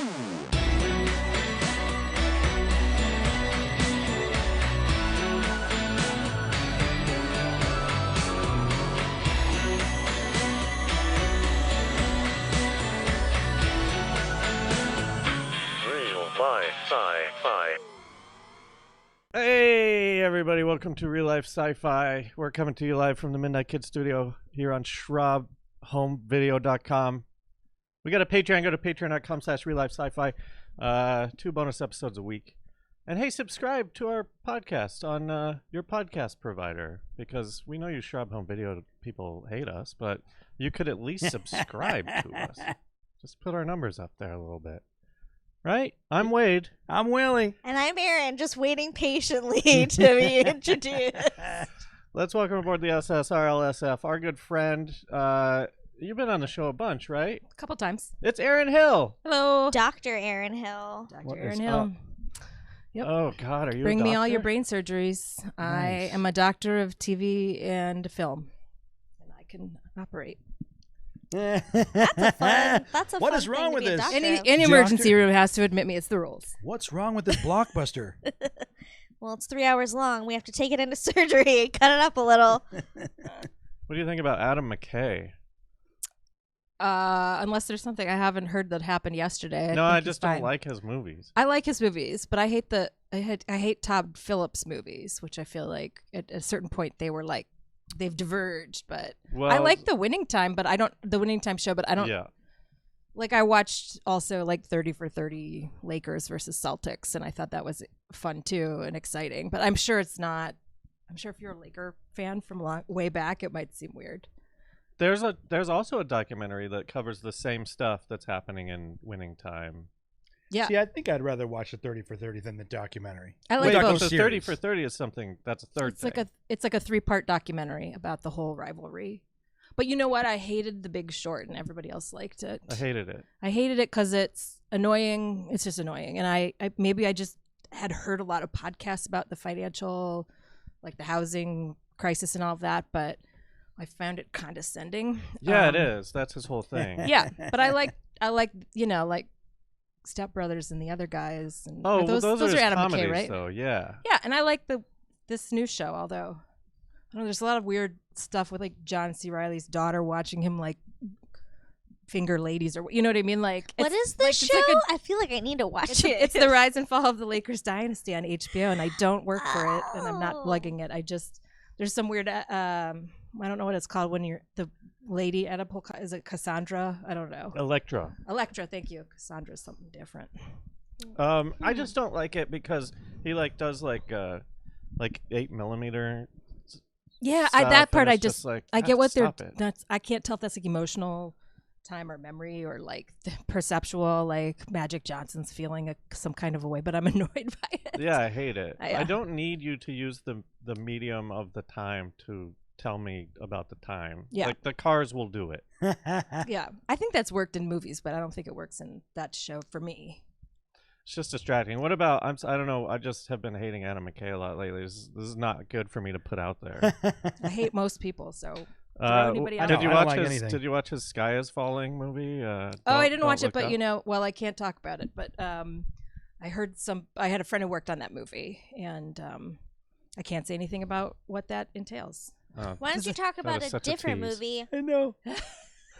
Sci-Fi. Hey everybody, welcome to Real Life Sci-Fi. We're coming to you live from the Midnight Kid Studio here on ShrubHomeVideo.com. We got a Patreon. Go to patreon.com/RealLifeSciFi. 2 bonus episodes a week. And hey, subscribe to our podcast on your podcast provider, because we know you Shrub Home Video people hate us, but you could at least subscribe to us. Just put our numbers up there a little bit. Right? I'm Wade. I'm Willie. And I'm Erin, just waiting patiently to be introduced. Let's welcome aboard the SSRLSF, our good friend. You've been on the show a bunch, right? A couple times. It's Erin Hill. Hello. Dr. Erin Hill. Dr. Erin Hill. Yep. Oh, God, are you Bring a me doctor? all your brain surgeries. Nice. I am a doctor of TV and film, and I can operate. That's a fun. What is wrong with this? Any emergency room has to admit me. It's the rules. What's wrong with this blockbuster? Well, it's 3 hours long. We have to take it into surgery and cut it up a little. What do you think about Adam McKay? Unless there's something I haven't heard that happened yesterday. I just don't like his movies. I like his movies, but I hate Todd Phillips movies, which I feel like at a certain point they were like they've diverged. But I like The Winning Time, but the Winning Time show, but I don't. Yeah. Like I watched also like 30 for 30 Lakers versus Celtics, and I thought that was fun too and exciting. But I'm sure it's not. I'm sure if you're a Laker fan from way back, it might seem weird. There's also a documentary that covers the same stuff that's happening in Winning Time. Yeah. See, I think I'd rather watch the 30 for 30 than the documentary. I like both. both. The 30 for 30 is something that's a third thing. It's like a 3-part documentary about the whole rivalry. But you know what? I hated The Big Short, and everybody else liked it. I hated it. I hated it because it's annoying. It's just annoying, and I maybe I just had heard a lot of podcasts about the financial, like the housing crisis and all of that, but I found it condescending. Yeah, it is. That's his whole thing. Yeah, but I like like Step Brothers and the other guys. And those are Adam McKay, right? So yeah. Yeah, and I like this new show. Although I don't know, there's a lot of weird stuff with like John C. Reilly's daughter watching him like finger ladies, or you know what I mean? Like, what is this show? I feel like I need to watch it. It's the rise and fall of the Lakers dynasty on HBO, and I don't work for it, and I'm not plugging it. There's some weird. I don't know what it's called when you're the lady Oedipal. Is it Cassandra? I don't know. Electra, thank you. Cassandra's something different. I just don't like it because he like does like 8mm. Yeah, that part I just like, I get what they're. That's I can't tell if that's like emotional time or memory or like the perceptual, like Magic Johnson's feeling some kind of a way, but I'm annoyed by it. Yeah, I hate it. I don't need you to use the medium of the time to tell me about the time. Yeah. Like the cars will do it. Yeah. I think that's worked in movies, but I don't think it works in that show for me. It's just distracting. What about, I don't know, I just have been hating Adam McKay a lot lately. This is not good for me to put out there. I hate most people, so anybody else. Did you watch his Sky is Falling movie? I didn't watch it, but I can't talk about it, but I had a friend who worked on that movie, and I can't say anything about what that entails. Why don't you talk about a different movie? I know.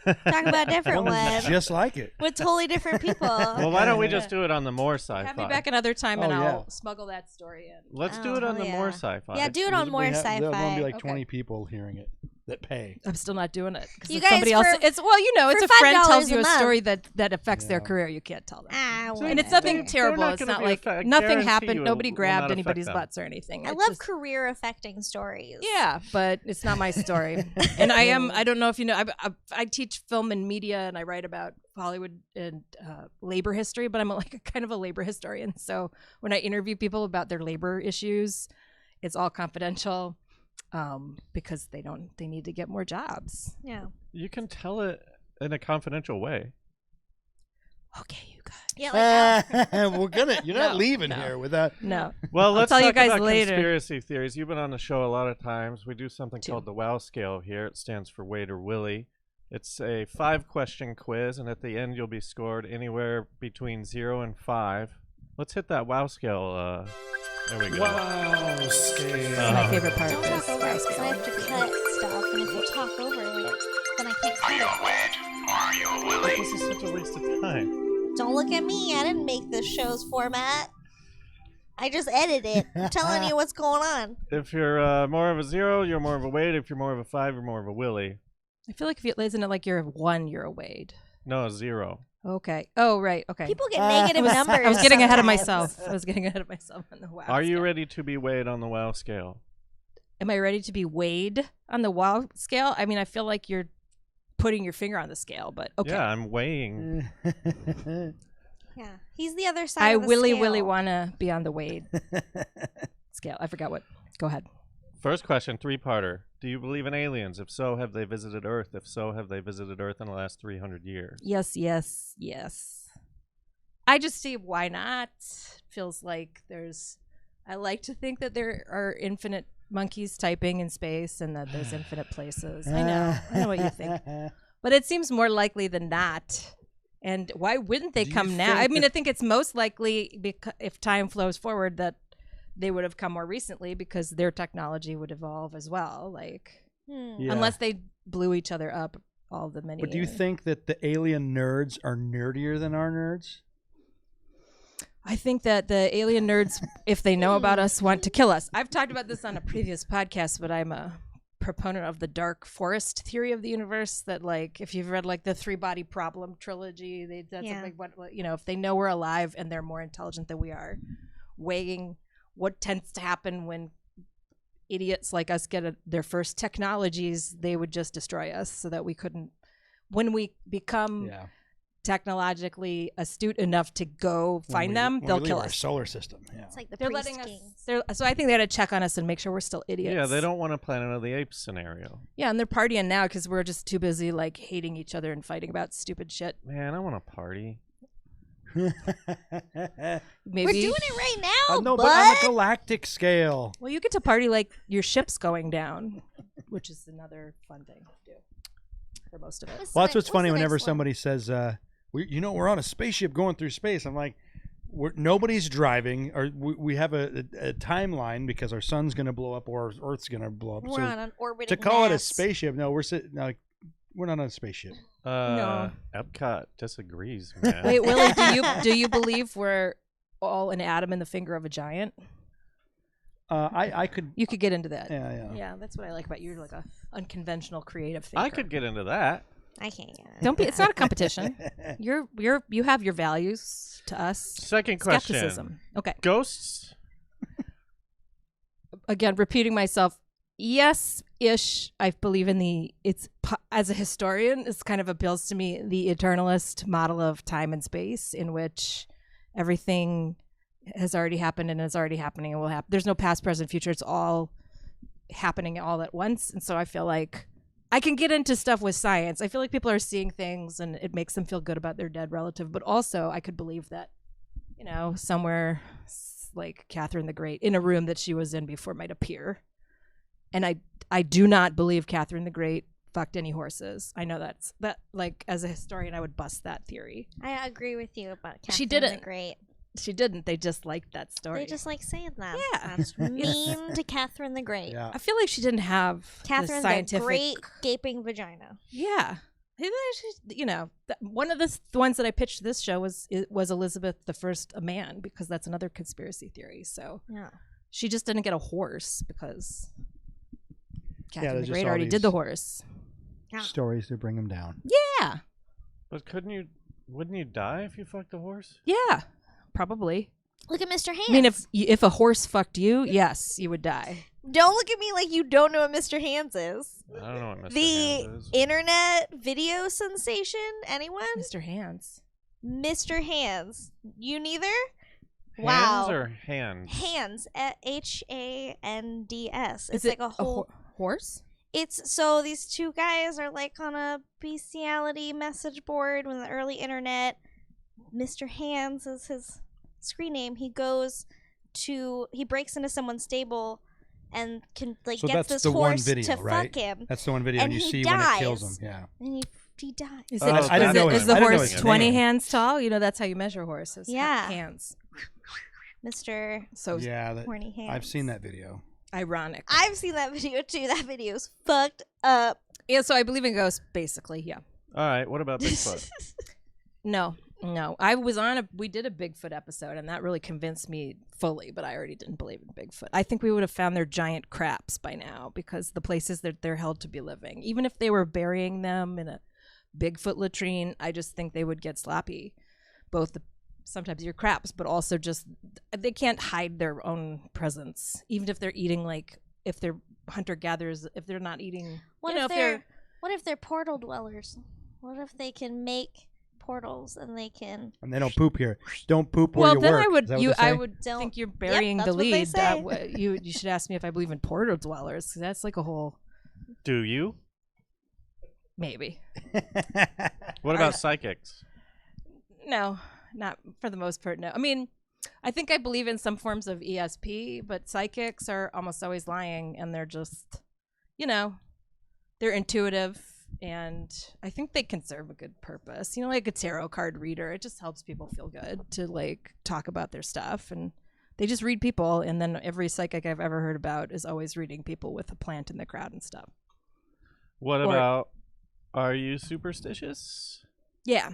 Talk about a different one. Just like it. With totally different people. Well, why don't we just do it on the More Sci-Fi? Have me back another time, and I'll smuggle that story in. Let's do it on the More Sci-Fi. Yeah, do it on More Sci-Fi. There'll only be like 20 people hearing it that pay. I'm still not doing it. You guys, somebody else. It's a friend tells you a story that affects their career. You can't tell them. And it's nothing terrible. It's not like nothing happened. Nobody grabbed anybody's butts or anything. I love career affecting stories. Yeah, but it's not my story. And I don't know if you know, I teach film and media, and I write about Hollywood and labor history, but I'm like kind of a labor historian. So when I interview people about their labor issues, it's all confidential. Because they need to get more jobs. Yeah. You can tell it in a confidential way. Okay, you guys. Yeah, you're not leaving here without. No. Well, let's tell talk you guys about later. Conspiracy theories. You've been on the show a lot of times. We do something called the WOW scale here. It stands for Wade or Willie. It's a 5-question quiz, and at the end you'll be scored anywhere between 0 and 5. Let's hit that wow scale. There we go. Wow scale. It's my favorite part. Don't talk over it, because I have to cut stuff, and if you talk over it, then I can't cut it. Are you Willie? This is such a waste of time. Don't look at me. I didn't make this show's format. I just edit it. I'm telling you what's going on. If you're more of a 0, you're more of a Wade. If you're more of a 5, you're more of a Willie. I feel like if isn't it like you're a 1, you're a Wade. No, a 0. Okay. Oh, right. Okay. People get negative numbers. I was getting ahead of sometimes. myself. I was getting ahead of myself on the wow. Are you scale. ready to be Wade on the wow scale? Am I ready to be weighed on the wow scale? I mean, I feel like you're putting your finger on the scale, but okay. Yeah, I'm weighing. Yeah, he's the other side I of the really scale. want to be on the Wade scale. I forgot what. Go ahead. First question, 3-parter. Do you believe in aliens? If so, have they visited Earth? If so, have they visited Earth in the last 300 years? Yes, yes, yes. I just see why not. Feels like I like to think that there are infinite monkeys typing in space and that there's infinite places. I know what you think. But it seems more likely than not. And why wouldn't they Do you come now? think I mean, I think it's most likely because if time flows forward that they would have come more recently because their technology would evolve as well. Like, Yeah. unless they blew each other up all the many But do you years. think that the alien nerds are nerdier than our nerds? I think that the alien nerds, if they know about us, want to kill us. I've talked about this on a previous podcast, but I'm a proponent of the dark forest theory of the universe. That, like, if you've read like the 3-Body Problem trilogy, that's Yeah. like what if they know we're alive and they're more intelligent than we are, weighing what tends to happen when idiots like us get their first technologies, they would just destroy us so that we couldn't. When we become technologically astute enough to go find them, they'll kill our us. solar system. Yeah. It's like the They're priest letting us. kings. So I think they had to check on us and make sure we're still idiots. Yeah, they don't want a Planet of the Apes scenario. Yeah, and they're partying now because we're just too busy like hating each other and fighting about stupid shit. Man, I want to party. Maybe We're doing it right now, no, bud. but on a galactic scale. Well, you get to party like your ship's going down, which is another fun thing to do for most of it. Well, that's what's funny whenever somebody says, we're on a spaceship going through space. I'm like, nobody's driving, or we have a timeline because our sun's going to blow up or Earth's going to blow up. We're So on an orbiting to call it a mass. spaceship, no, we're not on a spaceship. No. Epcot disagrees, man. Wait, Willie, do you believe we're all an atom in the finger of a giant? I could. You could get into that. Yeah. Yeah, that's what I like about you. You're like a unconventional creative thinker. I could get into that. I can't get it. Don't be. It's not a competition. You have your values to us. Second question. Skepticism. Okay. Ghosts? Again, repeating myself. Yes-ish. I believe in as a historian, it's kind of appeals to me the eternalist model of time and space, in which everything has already happened and is already happening and will happen. There's no past, present, future. It's all happening all at once. And so I feel like I can get into stuff with science. I feel like people are seeing things and it makes them feel good about their dead relative. But also I could believe that, somewhere like Catherine the Great in a room that she was in before might appear. And I do not believe Catherine the Great fucked any horses. I know that like as a historian I would bust that theory. I agree with you about Catherine She didn't. the Great. She didn't. They just liked that story. They just like saying that. Yeah. That's mean to Catherine the Great. Yeah. I feel like she didn't have Catherine the scientific. the Great gaping vagina. Yeah. One of the ones that I pitched this show was Elizabeth I, a man, because that's another conspiracy theory. So Yeah. she just didn't get a horse because Catherine there's the just Great all already these- did the horse. Yeah. Stories to bring them down. Yeah. But wouldn't you die if you fucked a horse? Yeah. Probably. Look at Mr. Hands. I mean, if a horse fucked you, yes, you would die. Don't look at me like you don't know what Mr. Hands is. I don't know what Mr. The Hands is. internet video sensation? Anyone? Mr. Hands. Mr. Hands. You neither? Hands Wow. or hand? Hands. Hands. It's Is like it a whole. horse? It's so these two guys are like on a bestiality message board when the early internet. Mr. Hands is his screen name. He breaks into someone's stable and can like So gets that's this the one horse video, to right? fuck him, That's the one video, and you he see when it kills him. dies. Yeah. and he dies. Is, Oh, it, I didn't know is his- the I didn't know horse his 20 name. hands tall? You know, that's how you measure horses. Yeah. Hands. Mr. So Yeah, Horny Hands. I've seen that video. ironic. I've seen that video too. That video's fucked up. Yeah, so I believe in ghosts, basically, yeah. All right. What about Bigfoot? No. We did a Bigfoot episode, and that really convinced me fully, but I already didn't believe in Bigfoot. I think we would have found their giant craps by now, because the places that they're held to be living, even if they were burying them in a Bigfoot latrine, I just think they would get sloppy. Sometimes your craps, but also just, they can't hide their own presence, even if they're eating, like, if they're hunter-gatherers, if they're not eating, What you know, if they're portal dwellers? What if they can make portals and they can? And they don't poop here. Don't poop where well, you then work. I would Is that what they I say? would Don't- think you're burying that's the what they lead. say. You should ask me if I believe in portal dwellers, 'cause that's like a whole Do you? maybe. What about psychics? No, not for the most part. No, I mean, I think I believe in some forms of ESP, but psychics are almost always lying, and they're just, you know, they're intuitive. And I think they can serve a good purpose. You know, like a tarot card reader, it just helps people feel good to like talk about their stuff, and they just read people. And then every psychic I've ever heard about is always reading people with a plant in the crowd and stuff. What about, are you superstitious? Yeah,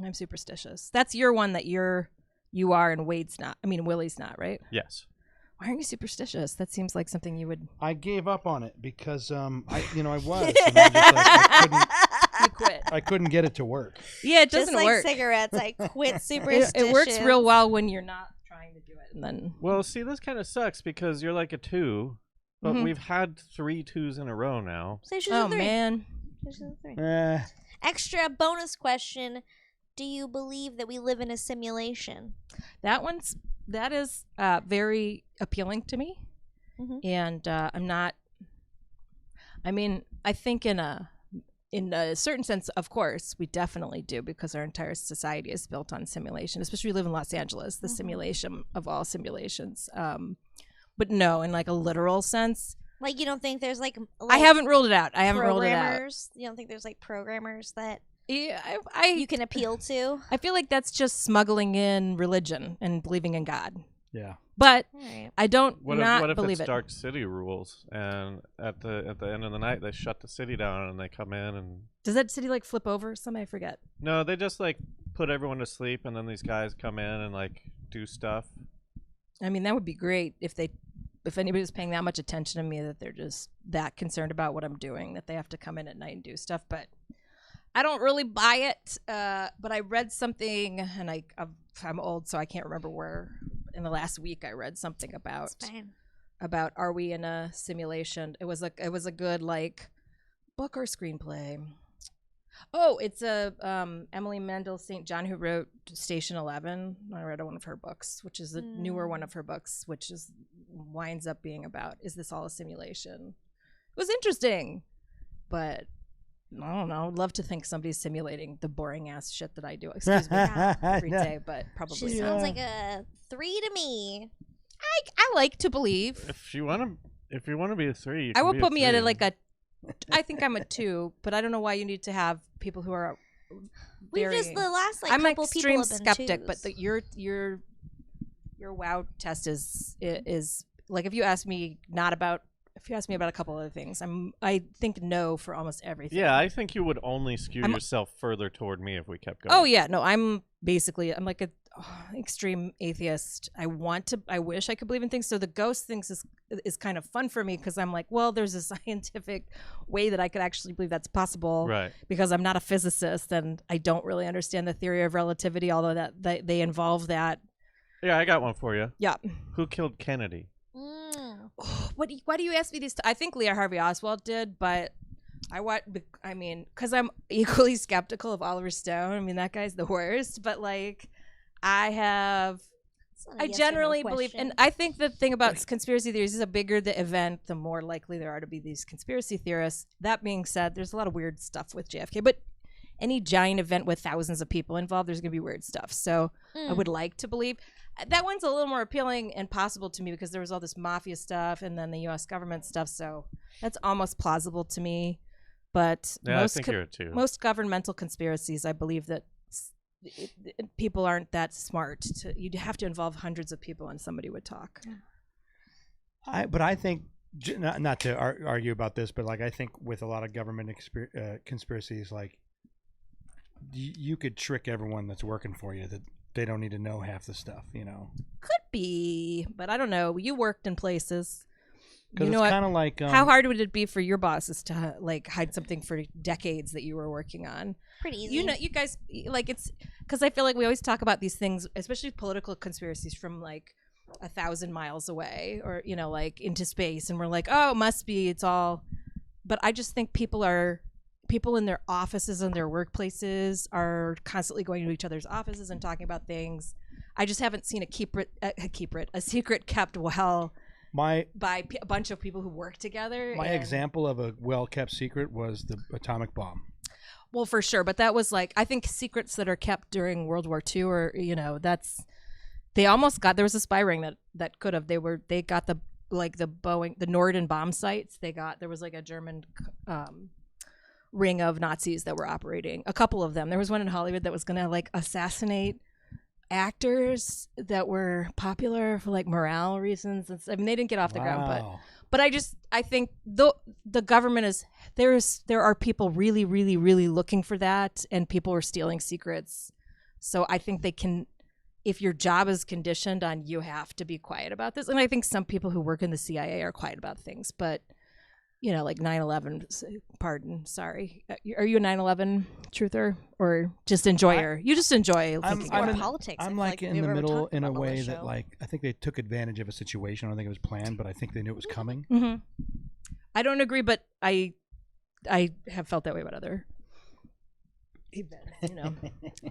I'm superstitious. That's your one that you are, and Wade's not. I mean, Willy's not, right? Yes. Why aren't you superstitious? That seems like something you would. I gave up on it because I was. And I, just, like, You quit. I couldn't get it to work. Yeah, it Just doesn't like work. cigarettes, I quit superstition. It works real well when you're not trying to do it, and then. Well, see, this kind of sucks because you're like a 2, but Mhm. we've had 3 2s in a row now. Say she's Oh a 3. man. She's a 3. Eh, Extra bonus question: do you believe that we live in a simulation? That is very appealing to me, Mhm. and I'm not. I mean, I think in a certain sense, of course, we definitely do, because our entire society is built on simulation. Especially we live in Los Angeles, the simulation of all simulations. But no, in like a literal sense, Like, you don't think there's like I haven't ruled it out. I haven't ruled it out. programmers? You don't think there's like programmers that Yeah, you can appeal to? I feel like that's just smuggling in religion and believing in God. yeah. But All right. I don't What not if believe it's it. Dark City rules, and at the end of the night they shut the city down and they come in and Does that city like flip over? Some I forget. no, they just like put everyone to sleep, and then these guys come in and like do stuff. I mean, that would be great if anybody's paying that much attention to me that they're just that concerned about what I'm doing that they have to come in at night and do stuff. But I don't really buy it. But I read something, and I'm old, so I can't remember where. In the last week, I read something about It's fine. are we in a simulation? It was a good like book or screenplay. Oh, it's a Emily Mendel St. John who wrote Station 11. I read one of her books, which is a newer one of her books, which winds up being about, is this all a simulation? It was interesting, but I don't know. I'd love to think somebody's simulating the boring ass shit that I do. Excuse me, every day, but probably She not. sounds like a 3 to me. I like to believe. If you want to be a 3, you I can will be put me at a a like a. I think I'm a 2, but I don't know why you need to have people who are. We Very, just the last like I'm an couple extreme people have been skeptic, but 2s. your wow test is like if you ask me about a couple other things, I think no for almost everything. Yeah, I think you would only skew I'm- yourself further toward me if we kept going. Oh yeah, no, I'm like a extreme atheist. I wish I could believe in things. So the ghost things is kind of fun for me because I'm like, well, there's a scientific way that I could actually believe that's possible. Right. Because I'm not a physicist and I don't really understand the theory of relativity, although that they involve that. Yeah, I got one for you. Yeah. Who killed Kennedy? Why do you ask me these? I think Lee Harvey Oswald did, but because I'm equally skeptical of Oliver Stone. I mean, that guy's the worst. But like, I generally believe, and I think the thing about conspiracy theories is the bigger the event, the more likely there are to be these conspiracy theorists. That being said, there's a lot of weird stuff with JFK, but any giant event with thousands of people involved, there's going to be weird stuff. So I would like to believe. that one's a little more appealing and possible to me because there was all this mafia stuff and then the U.S. government stuff. So that's almost plausible to me. But Yeah, I think you're too. most governmental conspiracies, I believe that people aren't that smart. You'd have to involve hundreds of people and somebody would talk. But I think, not to argue about this, but like I think with a lot of government conspiracies, like you could trick everyone that's working for you that they don't need to know half the stuff, you know. Could be, but I don't know. You worked in places. Because it's kind of like how hard would it be for your bosses to like hide something for decades that you were working on? Pretty easy. You know, you guys like it's because I feel like we always talk about these things, especially political conspiracies from like 1,000 miles away or you know like into space, and we're like, oh, it must be. It's all, but I just think people in their offices and their workplaces are constantly going to each other's offices and talking about things. I just haven't seen a secret kept well. By a bunch of people who work together. My example of a well-kept secret was the atomic bomb. Well, for sure. But that was like, I think secrets that are kept during World War II or, you know, they almost got, there was a spy ring that could have, they got the Norden bomb sites. There was like a German ring of Nazis that were operating. A couple of them. There was one in Hollywood that was going to like assassinate actors that were popular for like morale reasons. I mean, they didn't get off the ground, but I think the government is there are people really, really, really looking for that, and people are stealing secrets. So I think they can, if your job is conditioned on you have to be quiet about this, and I think some people who work in the CIA are quiet about things, but you know, like 9/11. Pardon, sorry. Are you a 9/11 truther or just enjoyer? You just enjoy thinking about politics. I'm like in the middle in a way that like I think they took advantage of a situation. I don't think it was planned, but I think they knew it was coming. Mm-hmm. I don't agree, but I have felt that way about other events. You know.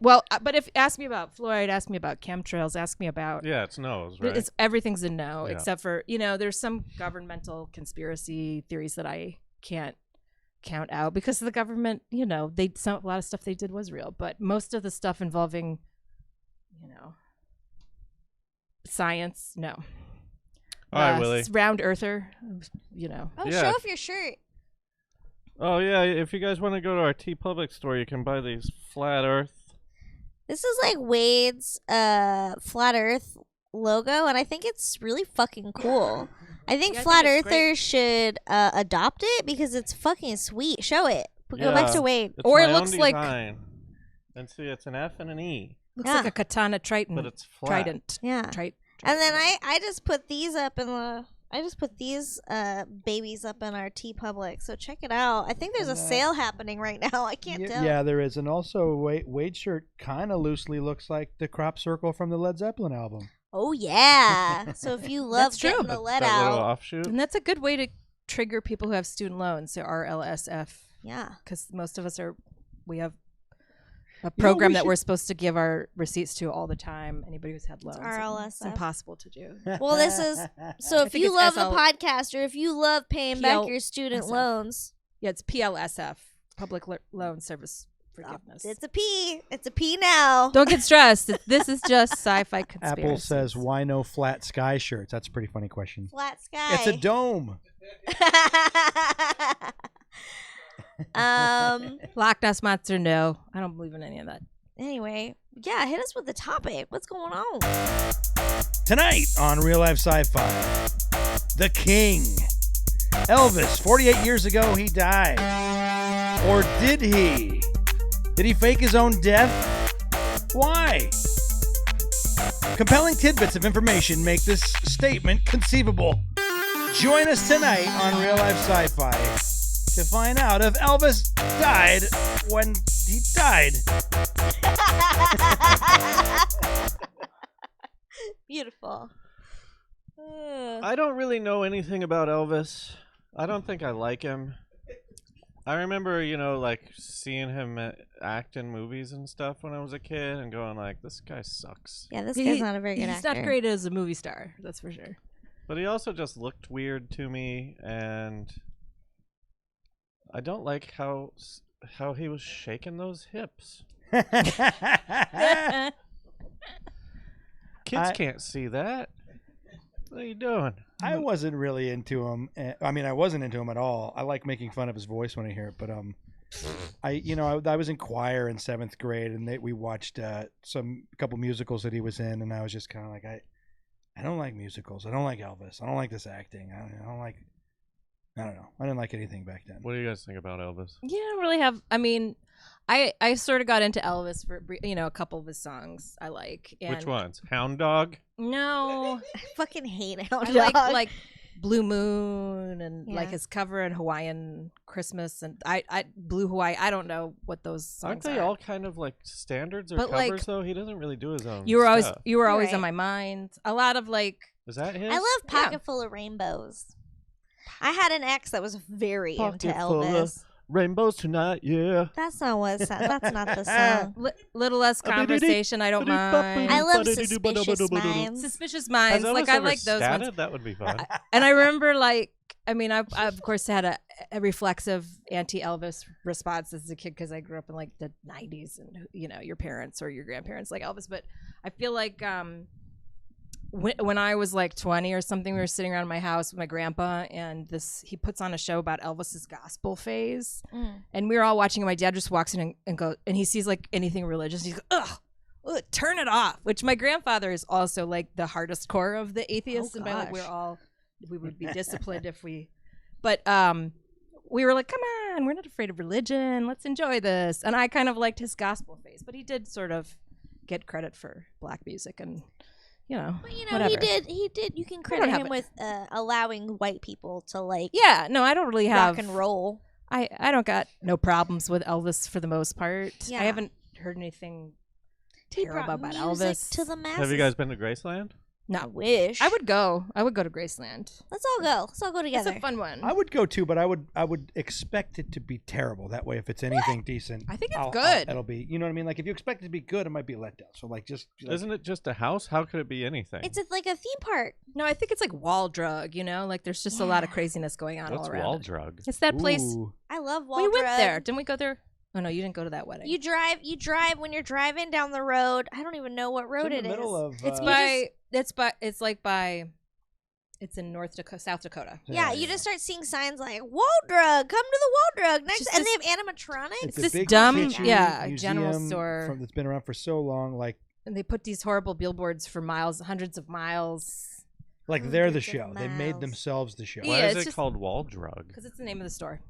Well, but if ask me about Floyd, ask me about chemtrails, ask me about it's no's, right? It's everyth's a no, except for there's some governmental conspiracy theories that I can't count out because the government, a lot of stuff they did was real, but most of the stuff involving, science, no. All right, Willie. Round earther, Oh, show off your shirt. Oh, yeah, if you guys want to go to our TeePublic store, you can buy these Flat Earth. This is like Wade's Flat Earth logo, and I think it's really fucking cool. I think Flat Earthers should adopt it because it's fucking sweet. Show it. Go back to Wade. It's or my it looks own like... design. And see, it's an F and an E. Looks like a katana triton. But it's flat. Trident. Yeah. And then I just put these up in the... I just put these babies up in our TeePublic, so check it out. I think there's a sale happening right now. I can't tell. Yeah, there is. And also, Wade's shirt kind of loosely looks like the crop circle from the Led Zeppelin album. Oh, yeah. So if you love getting the lead that little out. offshoot. And that's a good way to trigger people who have student loans, so RLSF. Yeah. Because most of us we have a program that we're supposed to give our receipts to all the time. Anybody who's had loans. RLSF. It's impossible to do. Well, this is... So if you love the podcast or if you love paying back your student loans... Yeah, it's PLSF, Public Loan Service Forgiveness. It's a P. It's a P now. Don't get stressed. This is just sci-fi conspiracy. Apple says, why no flat sky shirts? That's a pretty funny question. Flat sky. It's a dome. Loch Ness Monster, no. I don't believe in any of that. Anyway, yeah, hit us with the topic. What's going on? Tonight on Real Life Sci-Fi, the King. Elvis, 48 years ago, he died. Or did he? Did he fake his own death? Why? Compelling tidbits of information make this statement conceivable. Join us tonight on Real Life Sci-Fi to find out if Elvis died when he died. Beautiful. I don't really know anything about Elvis. I don't think I like him. I remember, like seeing him act in movies and stuff when I was a kid and going like, this guy sucks. Yeah, this guy's not a very good actor. He's not great as a movie star, that's for sure. But he also just looked weird to me, and I don't like how he was shaking those hips. kids can't see that. What are you doing? I wasn't really into him. I mean, I wasn't into him at all. I like making fun of his voice when I hear it, but I was in choir in 7th grade, and we watched a couple musicals that he was in, and I was just kind of like, I don't like musicals. I don't like Elvis. I don't like this acting. I don't know. I didn't like anything back then. What do you guys think about Elvis? Yeah, I don't really have. I mean, I sort of got into Elvis for a couple of his songs I like. And Which ones? Hound Dog? No, I fucking hate Hound I Dog. like Blue Moon and like his cover in Hawaiian Christmas and I Blue Hawaii. I don't know what those songs Aren't they all kind of like standards or But, covers like, though? He doesn't really do his own. You were always stuff. Right. on my mind. A lot of like Is that his? I love Pocket Full of Rainbows. I had an ex that was very into Elvis. Rainbows tonight, yeah. That's not what. That's not the song. little less conversation. I don't mind. I love Suspicious Minds. Suspicious Has Minds. Elvis Like I ever like those ones. scatted? That would be fun. And I remember like. I mean, I of course had a reflexive anti-Elvis response as a kid because I grew up in like the 90s and your parents or your grandparents like Elvis. But I feel like when I was like 20 or something, we were sitting around my house with my grandpa and he puts on a show about Elvis's gospel phase. And we were all watching and my dad just walks in and he sees like anything religious. And he's like, ugh, turn it off. Which my grandfather is also like the hardest core of the atheists. And like we would be disciplined if we, but we were like, come on, we're not afraid of religion. Let's enjoy this. And I kind of liked his gospel phase, but he did sort of get credit for black music and, But whatever. he did. You can credit him with allowing white people to like. Yeah, no, I don't really have rock and roll. I don't got no problems with Elvis for the most part. Yeah. I haven't heard anything terrible about music Elvis. to the masses. Have you guys been to Graceland? No, I wish. I would go to Graceland. Let's all go. Let's all go together. It's a fun one. I would go too, but I would expect it to be terrible. That way, if it's anything decent, I think it's good. It'll be. You know what I mean? Like if you expect it to be good, it might be a letdown. So like just. Isn't it just a house? How could it be anything? It's like a theme park. No, I think it's like wall drug. Like there's just a lot of craziness going on What's all around. Wall it. Drug? It's that place. Ooh. I love Wall We went Drug. there. Didn't we go there? Oh no, you didn't go to that wedding. You drive when you're driving down the road. I don't even know what road It's in the middle of. It's in South Dakota. Yeah, you just start seeing signs like Wall Drug, come to the Wall Drug next, Just and this- they have animatronics. It's a this big dumb- kitchen yeah, museum general store. that's been around for so long. Like And they put these horrible billboards for miles, hundreds of miles, they're the Hundreds of show. They made miles. themselves the show. Yeah, Why it's is it just- called Wall Drug? because it's the name of the store.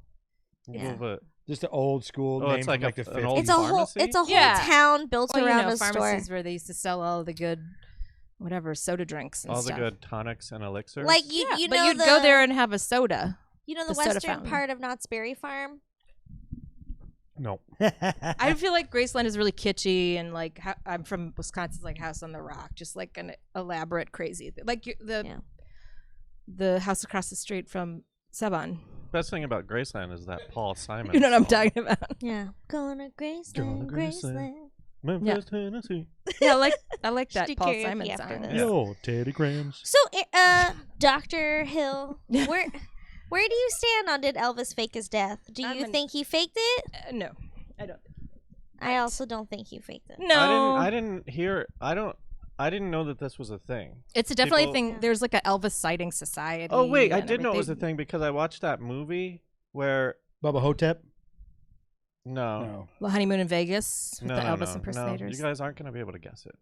Yeah. Well, Just an old school Oh, name it's from like the an 50s. old It's a pharmacy? whole Yeah. town built Well, around a pharmacies store. where they used to sell all the good, whatever, soda drinks and all stuff. the good tonics and elixirs. Like you but know you'd the go there and have a soda. you know the the soda western fountain. part of Knott's Berry Farm. no. I feel like Graceland is really kitschy and like I'm from Wisconsin, it's like House on the Rock, just like an elaborate, crazy, like the house across the street from Saban. Best thing about Graceland is that Paul Simon. You know what I'm song. talking about? Yeah, going to Graceland, Going to Graceland. Graceland. Memphis, Tennessee. Yeah, I like Should that do Paul karaoke Simon after song. this. Yo, Teddy Grahams. So, Dr. Hill, where do you stand on did Elvis fake his death? Do you think he faked it? No, I don't. I also don't think he faked it. No, I didn't know that this was a thing. It's definitely a People- thing. There's like a Elvis sighting society. Oh wait, I and did know it was a everything. thing because I watched that movie where Bubba Hotep? no, The Honeymoon in Vegas with no, the no, Elvis no, impersonators. you guys aren't going to be able to guess it.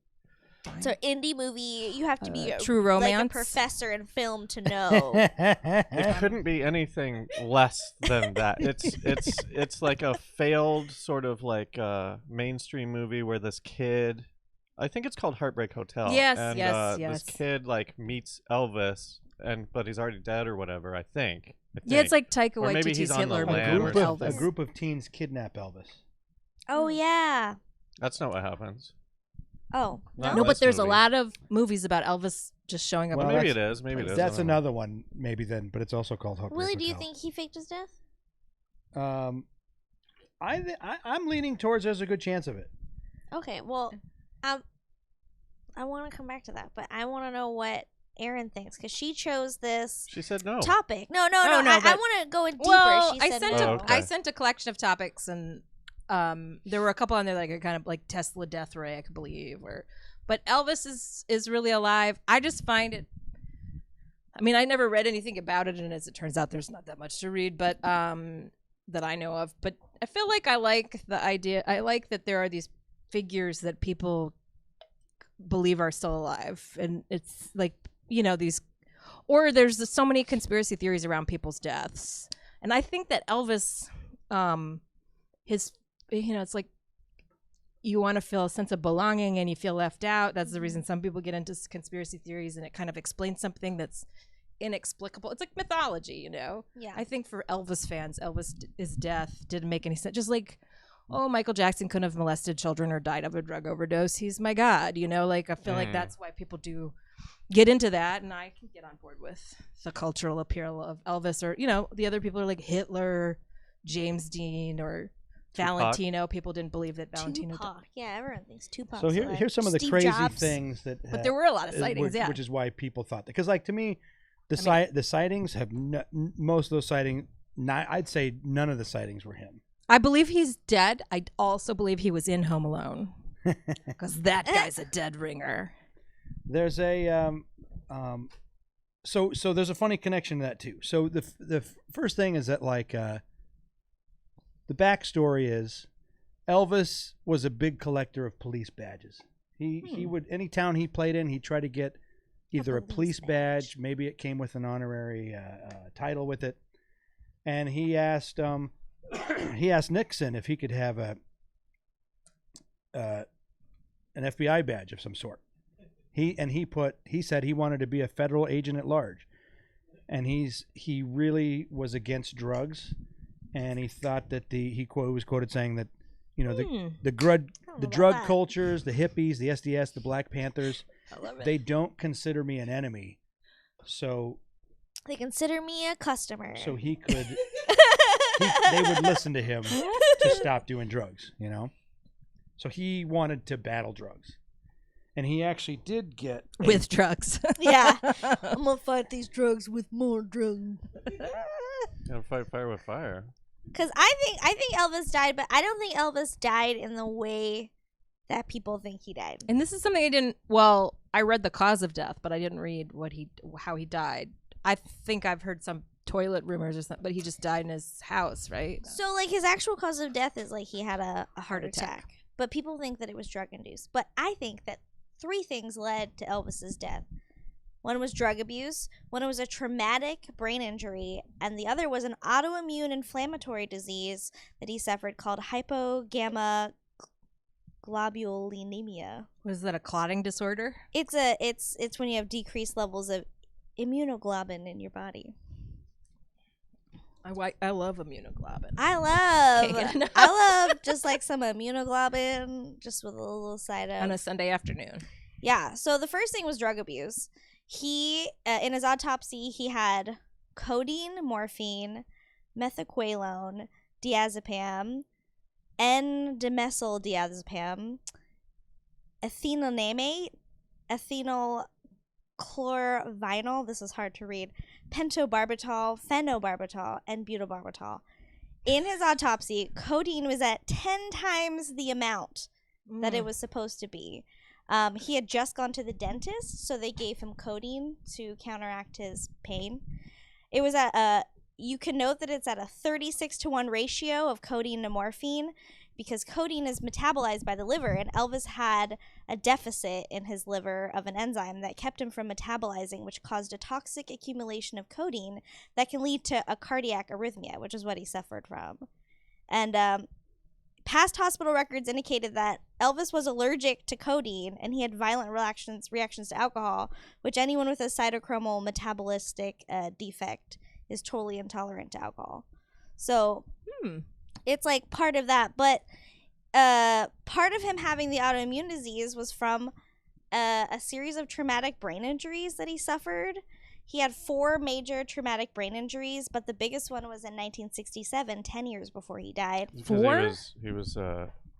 It's an indie movie. You have to be True like a Romance. professor in film to know. It couldn't be anything less than that. It's like a failed sort of like mainstream movie where this kid, I think it's called Heartbreak Hotel. Yes, and, yes, This yes. kid like meets Elvis, but he's already dead or whatever. I think. Yeah, it's like Taika Or maybe Waititi's he's on the Hitler lam movie or with something. Elvis. A group of teens kidnap Elvis. Oh yeah. That's not what happens. Oh Not No, in but this there's a movie. lot of movies about Elvis just showing up. Well, in Maybe it that's- is. Maybe it is. That's I don't know. another one, maybe then, but it's also called Heartbreak Willie, do you Hotel. think he faked his death? I'm leaning towards there's a good chance of it. Okay, well, I want to come back to that, but I want to know what Erin thinks because she chose this She said no. topic. No. no, I but- want to go in deeper. Well, She I said sent no. Oh, okay. I sent a collection of topics, and there were a couple on there like a kind of like Tesla death ray, I could believe, or But Elvis is really alive. I just find it. I mean, I never read anything about it, and as it turns out, there's not that much to read, but that I know of. But I feel like I like the idea. I like that there are these figures that people believe are still alive, and it's like, you know, these, or there's so many conspiracy theories around people's deaths, and I think that Elvis, his, you know, it's like you want to feel a sense of belonging and you feel left out. That's the reason some people get into conspiracy theories, and it kind of explains something that's inexplicable. It's like mythology, you know. Yeah. I think for Elvis fans, his death didn't make any sense. Just like, oh, Michael Jackson couldn't have molested children or died of a drug overdose. He's my God, you know. Like, I feel like that's why people do get into that, and I can get on board with the cultural appeal of Elvis, or, you know, the other people are like Hitler, James Dean, or Valentino. People didn't believe that Valentino Tupac. Yeah, everyone thinks Tupac. So here's some of the Steve crazy Jobs. things that. But there were a lot of sightings, which is why people thought that. Because, like, to me, the sightings have most of those sightings. I'd say none of the sightings were him. I believe he's dead. I also believe he was in Home Alone, because that guy's a dead ringer. There's a so there's a funny connection to that too. So the first thing is that, like, the backstory is Elvis was a big collector of police badges. He would, any town he played in, he'd try to get either a police badge, maybe it came with an honorary title with it, and he asked Nixon if he could have an FBI badge of some sort. He said he wanted to be a federal agent at large, and he really was against drugs, and he thought that he was quoted saying that, you know, the drug cultures, the hippies, the SDS, the Black Panthers, they don't consider me an enemy, so they consider me a customer. So he could, they would listen to him to stop doing drugs, you know. So he wanted to battle drugs. And he actually did get with drugs. Yeah, I'm gonna fight these drugs with more drugs. Gotta fight fire with fire. Because I think Elvis died, but I don't think Elvis died in the way that people think he died. And this is something I didn't. Well, I read the cause of death, but I didn't read how he died. I think I've heard some toilet rumors or something, but he just died in his house, right? So, like, his actual cause of death is like he had a heart attack. But people think that it was drug induced. But I think that 3 things led to Elvis's death. One was drug abuse, one was a traumatic brain injury, and the other was an autoimmune inflammatory disease that he suffered called hypogammaglobulinemia. Was that a clotting disorder? It's when you have decreased levels of immunoglobulin in your body. I love immunoglobulin. I love just like some immunoglobulin, just with a little side of on a Sunday afternoon. Yeah. So the first thing was drug abuse. He, in his autopsy, he had codeine, morphine, methaqualone, diazepam, N-dimethyldiazepam, ethylenamate, ethylchlorovinyl, this is hard to read, pentobarbital, phenobarbital, and butobarbital. In his autopsy, codeine was at 10 times the amount that it was supposed to be. He had just gone to the dentist, so they gave him codeine to counteract his pain. It was at you can note that it's at a 36-to-1 ratio of codeine to morphine, because codeine is metabolized by the liver, and Elvis had a deficit in his liver of an enzyme that kept him from metabolizing, which caused a toxic accumulation of codeine that can lead to a cardiac arrhythmia, which is what he suffered from. And past hospital records indicated that Elvis was allergic to codeine, and he had violent reactions to alcohol, which anyone with a cytochromal metabolistic defect is totally intolerant to alcohol. So it's like part of that. But part of him having the autoimmune disease was from a series of traumatic brain injuries that he suffered. He had 4 major traumatic brain injuries, but the biggest one was in 1967, 10 years before he died. 4? He was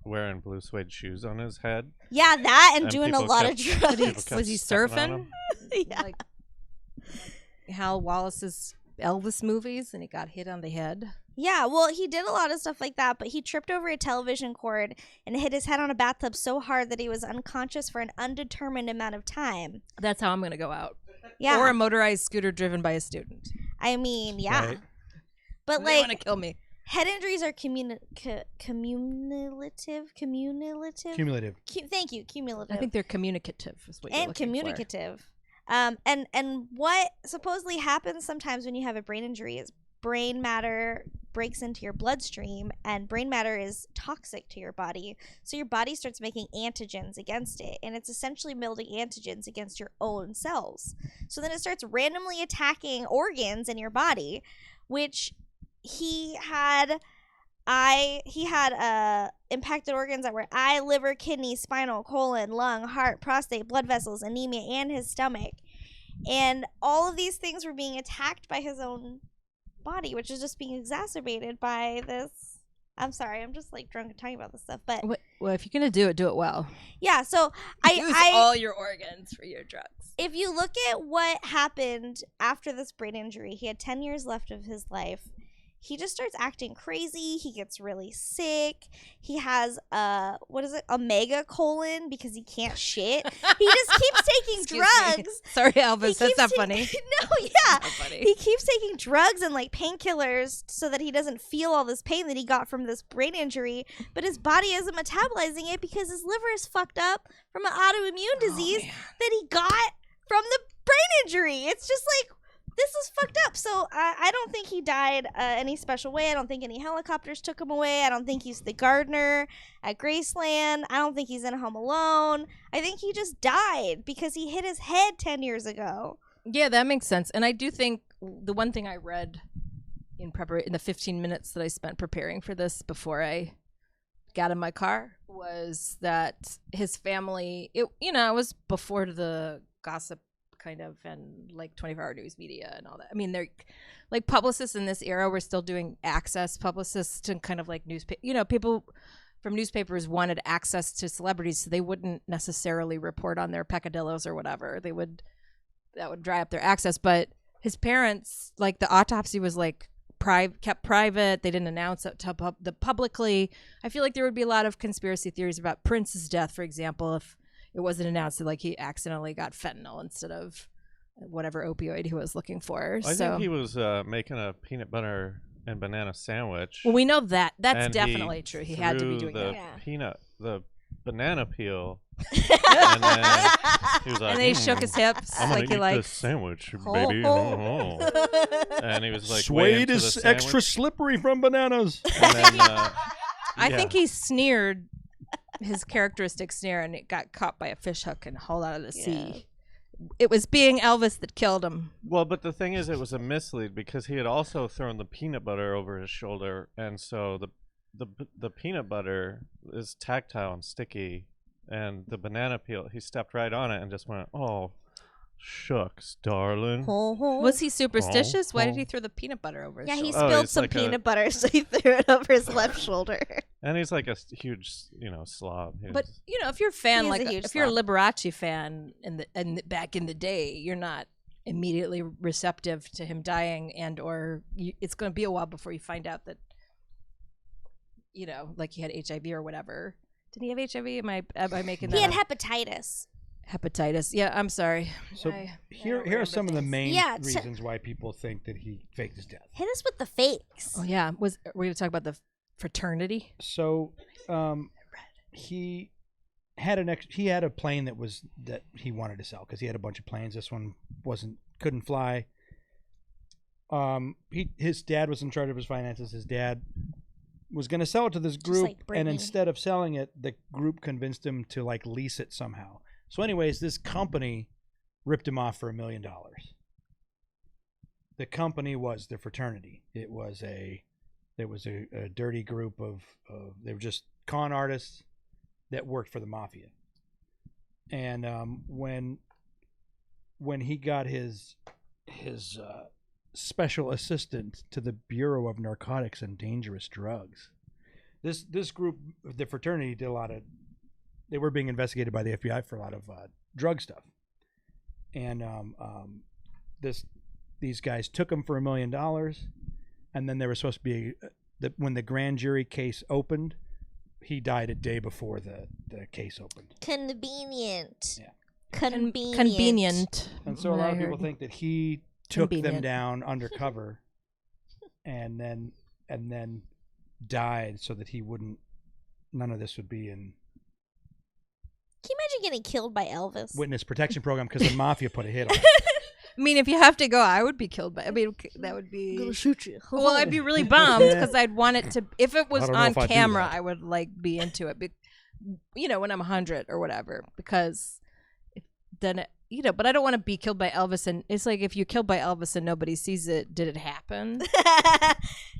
wearing blue suede shoes on his head. Yeah, that and doing a people lot kept- of people drugs. kept Was he stepping on surfing? him. Yeah. Like Hal Wallace's Elvis movies, and he got hit on the head. Yeah, well, he did a lot of stuff like that, but he tripped over a television cord and hit his head on a bathtub so hard that he was unconscious for an undetermined amount of time. That's how I'm going to go out. Yeah. Or a motorized scooter driven by a student. I mean, yeah. Right. But They want to like, kill me. head injuries are cumulative. Thank you, cumulative. I think they're communicative. Is what you're And looking for. communicative. And what supposedly happens sometimes when you have a brain injury is brain matter breaks into your bloodstream, and brain matter is toxic to your body. So your body starts making antigens against it, and it's essentially building antigens against your own cells. So then it starts randomly attacking organs in your body, which he had impacted organs that were eye, liver, kidney, spinal, colon, lung, heart, prostate, blood vessels, anemia, and his stomach. And all of these things were being attacked by his own body, which is just being exacerbated by this. I'm sorry, I'm just like drunk and talking about this stuff, but Well, if you're going to do it well. yeah. So Use all your organs for your drugs. if you look at what happened after this brain injury, he had 10 years left of his life. He just starts acting crazy. He gets really sick. He has a mega colon because he can't shit. He just keeps taking Excuse drugs. me. Sorry, Elvis. He That's keeps not ta- funny. No, yeah. Not funny. He keeps taking drugs and like painkillers so that he doesn't feel all this pain that he got from this brain injury, but his body isn't metabolizing it because his liver is fucked up from an autoimmune disease that he got from the brain injury. It's just like, this is fucked up. So I don't think he died any special way. I don't think any helicopters took him away. I don't think he's the gardener at Graceland. I don't think he's in Home Alone. I think he just died because he hit his head 10 years ago. Yeah, that makes sense. And I do think the one thing I read in the 15 minutes that I spent preparing for this before I got in my car was that his family, it was before the gossip kind of and like 24-hour news media and all that. I mean, they're like publicists in this era were still doing access publicists and kind of like newspaper, people from newspapers wanted access to celebrities, so they wouldn't necessarily report on their peccadillos or whatever. That would dry up their access. But his parents, like the autopsy was like kept private. They didn't announce it publicly. I feel like there would be a lot of conspiracy theories about Prince's death, for example, if it wasn't announced that like he accidentally got fentanyl instead of whatever opioid he was looking for. I think he was making a peanut butter and banana sandwich. Well, we know that. That's and definitely true. He had to be doing that. The banana peel. And then he was like, And then he shook his hips I'm gonna like he eat liked. this sandwich, baby. And he was like, way Suede into is the extra sandwich. slippery from bananas. And then, I yeah. think he sneered his characteristic sneer, and it got caught by a fish hook and hauled out of the sea. It was being Elvis that killed him. Well, but the thing is, it was a mislead because he had also thrown the peanut butter over his shoulder, and so the peanut butter is tactile and sticky, and the banana peel, he stepped right on it and just went, "Oh, shucks, darling." Was he superstitious? Why did he throw the peanut butter over his Yeah, he shoulder? spilled it's some like peanut butter, so he threw it over his left shoulder. And he's like a huge, slob. But if you're a fan, He is like a huge if you're a slob. Liberace fan, back in the day, you're not immediately receptive to him dying, or it's going to be a while before you find out that like he had HIV or whatever. Did he have HIV? Am I making that He had up? hepatitis. Hepatitis. Yeah, I'm sorry. So I here don't are some of the remember main Yeah, reasons why people think that he faked his death. Hit us with the fakes. Oh yeah, we're going to talk about the fraternity. So he had a plane that he wanted to sell because he had a bunch of planes. This one couldn't fly. His dad was in charge of his finances. His dad was going to sell it to this group, like and Britney. instead of selling it, the group convinced him to like lease it somehow. So anyways, this company ripped him off for $1 million. The company was the fraternity. There was a dirty group of they were just con artists that worked for the mafia. And when he got his special assistant to the Bureau of Narcotics and Dangerous Drugs, this group, the fraternity, did a lot of. They were being investigated by the FBI for a lot of drug stuff, and this these guys took him for $1 million, and then there was supposed to be when the grand jury case opened, he died a day before the case opened. Convenient. Yeah. Convenient. And so a lot of people think that he took them down undercover, and then died so that none of this would be in. Can you imagine getting killed by Elvis? Witness protection program because the mafia put a hit on it. I mean, if you have to go, I would be killed by. I mean, that would be. I'm gonna shoot you. Well, I'd be really bummed because I'd want it to. If it was I don't know on if I'd do camera, that. I would be into it. When I'm 100 or whatever, because then but I don't want to be killed by Elvis. And it's like if you're killed by Elvis and nobody sees it, did it happen?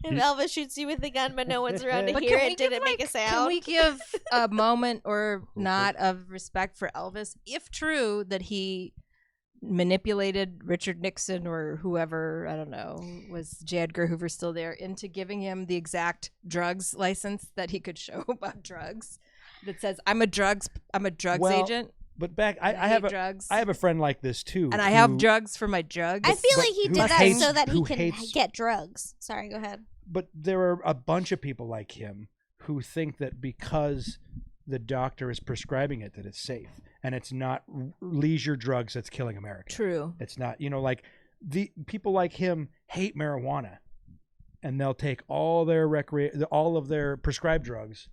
If Elvis shoots you with a gun, but no one's around to But hear can we it, did give, it make a sound? Can we give a moment or not of respect for Elvis, if true that he manipulated Richard Nixon or whoever, I don't know, was J. Edgar Hoover still there, into giving him the exact drugs license that he could show about drugs that says I'm a drugs agent. But back, I hate have drugs. I have a friend like this too, And I have drugs for my drugs. I feel like he who did that hates- so that he who can hates- get drugs. Sorry, go ahead. But there are a bunch of people like him who think that because the doctor is prescribing it, that it's safe, and it's not leisure drugs that's killing America. True. It's not. Like the people like him hate marijuana, and they'll take all of their prescribed drugs,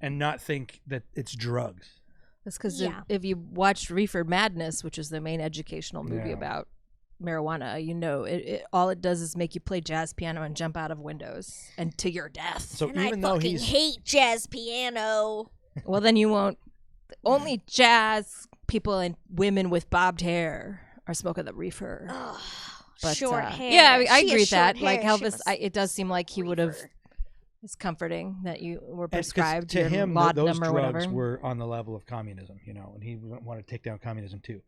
and not think that it's drugs. That's because Yeah. if you watched Reefer Madness, which is the main educational movie Yeah. about marijuana, it all it does is make you play jazz piano and jump out of windows and to your death. So And even I though fucking he's hate jazz piano. Well, then you won't. Only jazz people and women with bobbed hair are smoking the reefer. Ugh, But, short hair. Yeah, I She has agree with that. short Like hair. She Elvis, must it does seem like he would have. reefer. It's comforting that you were and 'cause prescribed to your him laudanum those or drugs whatever. were on the level of communism, and he wanted to take down communism too.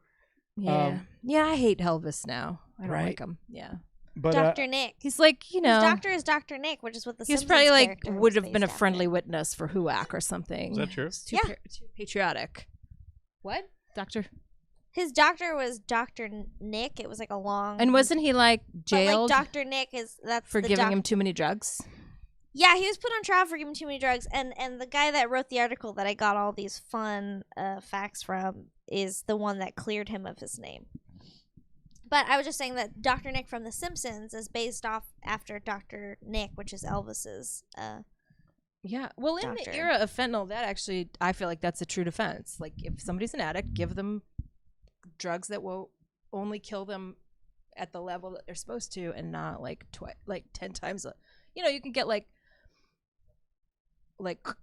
Yeah, yeah. I hate Elvis now. I don't Right? like him. Yeah, But Dr. Nick. he's like His doctor is Dr. Nick, which is what the he was Simpsons probably like character would was have been a based friendly after. witness for HUAC or something. Is that true? It's too Yeah. too patriotic. What, doctor? His doctor was Dr. Nick. It was like a long. And wasn't he like jailed But like Dr. Nick that's for the giving him too many drugs? Yeah, he was put on trial for giving too many drugs, and the guy that wrote the article that I got all these fun facts from is the one that cleared him of his name. But I was just saying that Dr. Nick from The Simpsons is based off after Dr. Nick, which is Elvis's. Yeah. Well, in Doctor. the era of fentanyl, that actually, I feel like that's a true defense. Like, if somebody's an addict, give them drugs that will only kill them at the level that they're supposed to, and not like 10 times. You can get like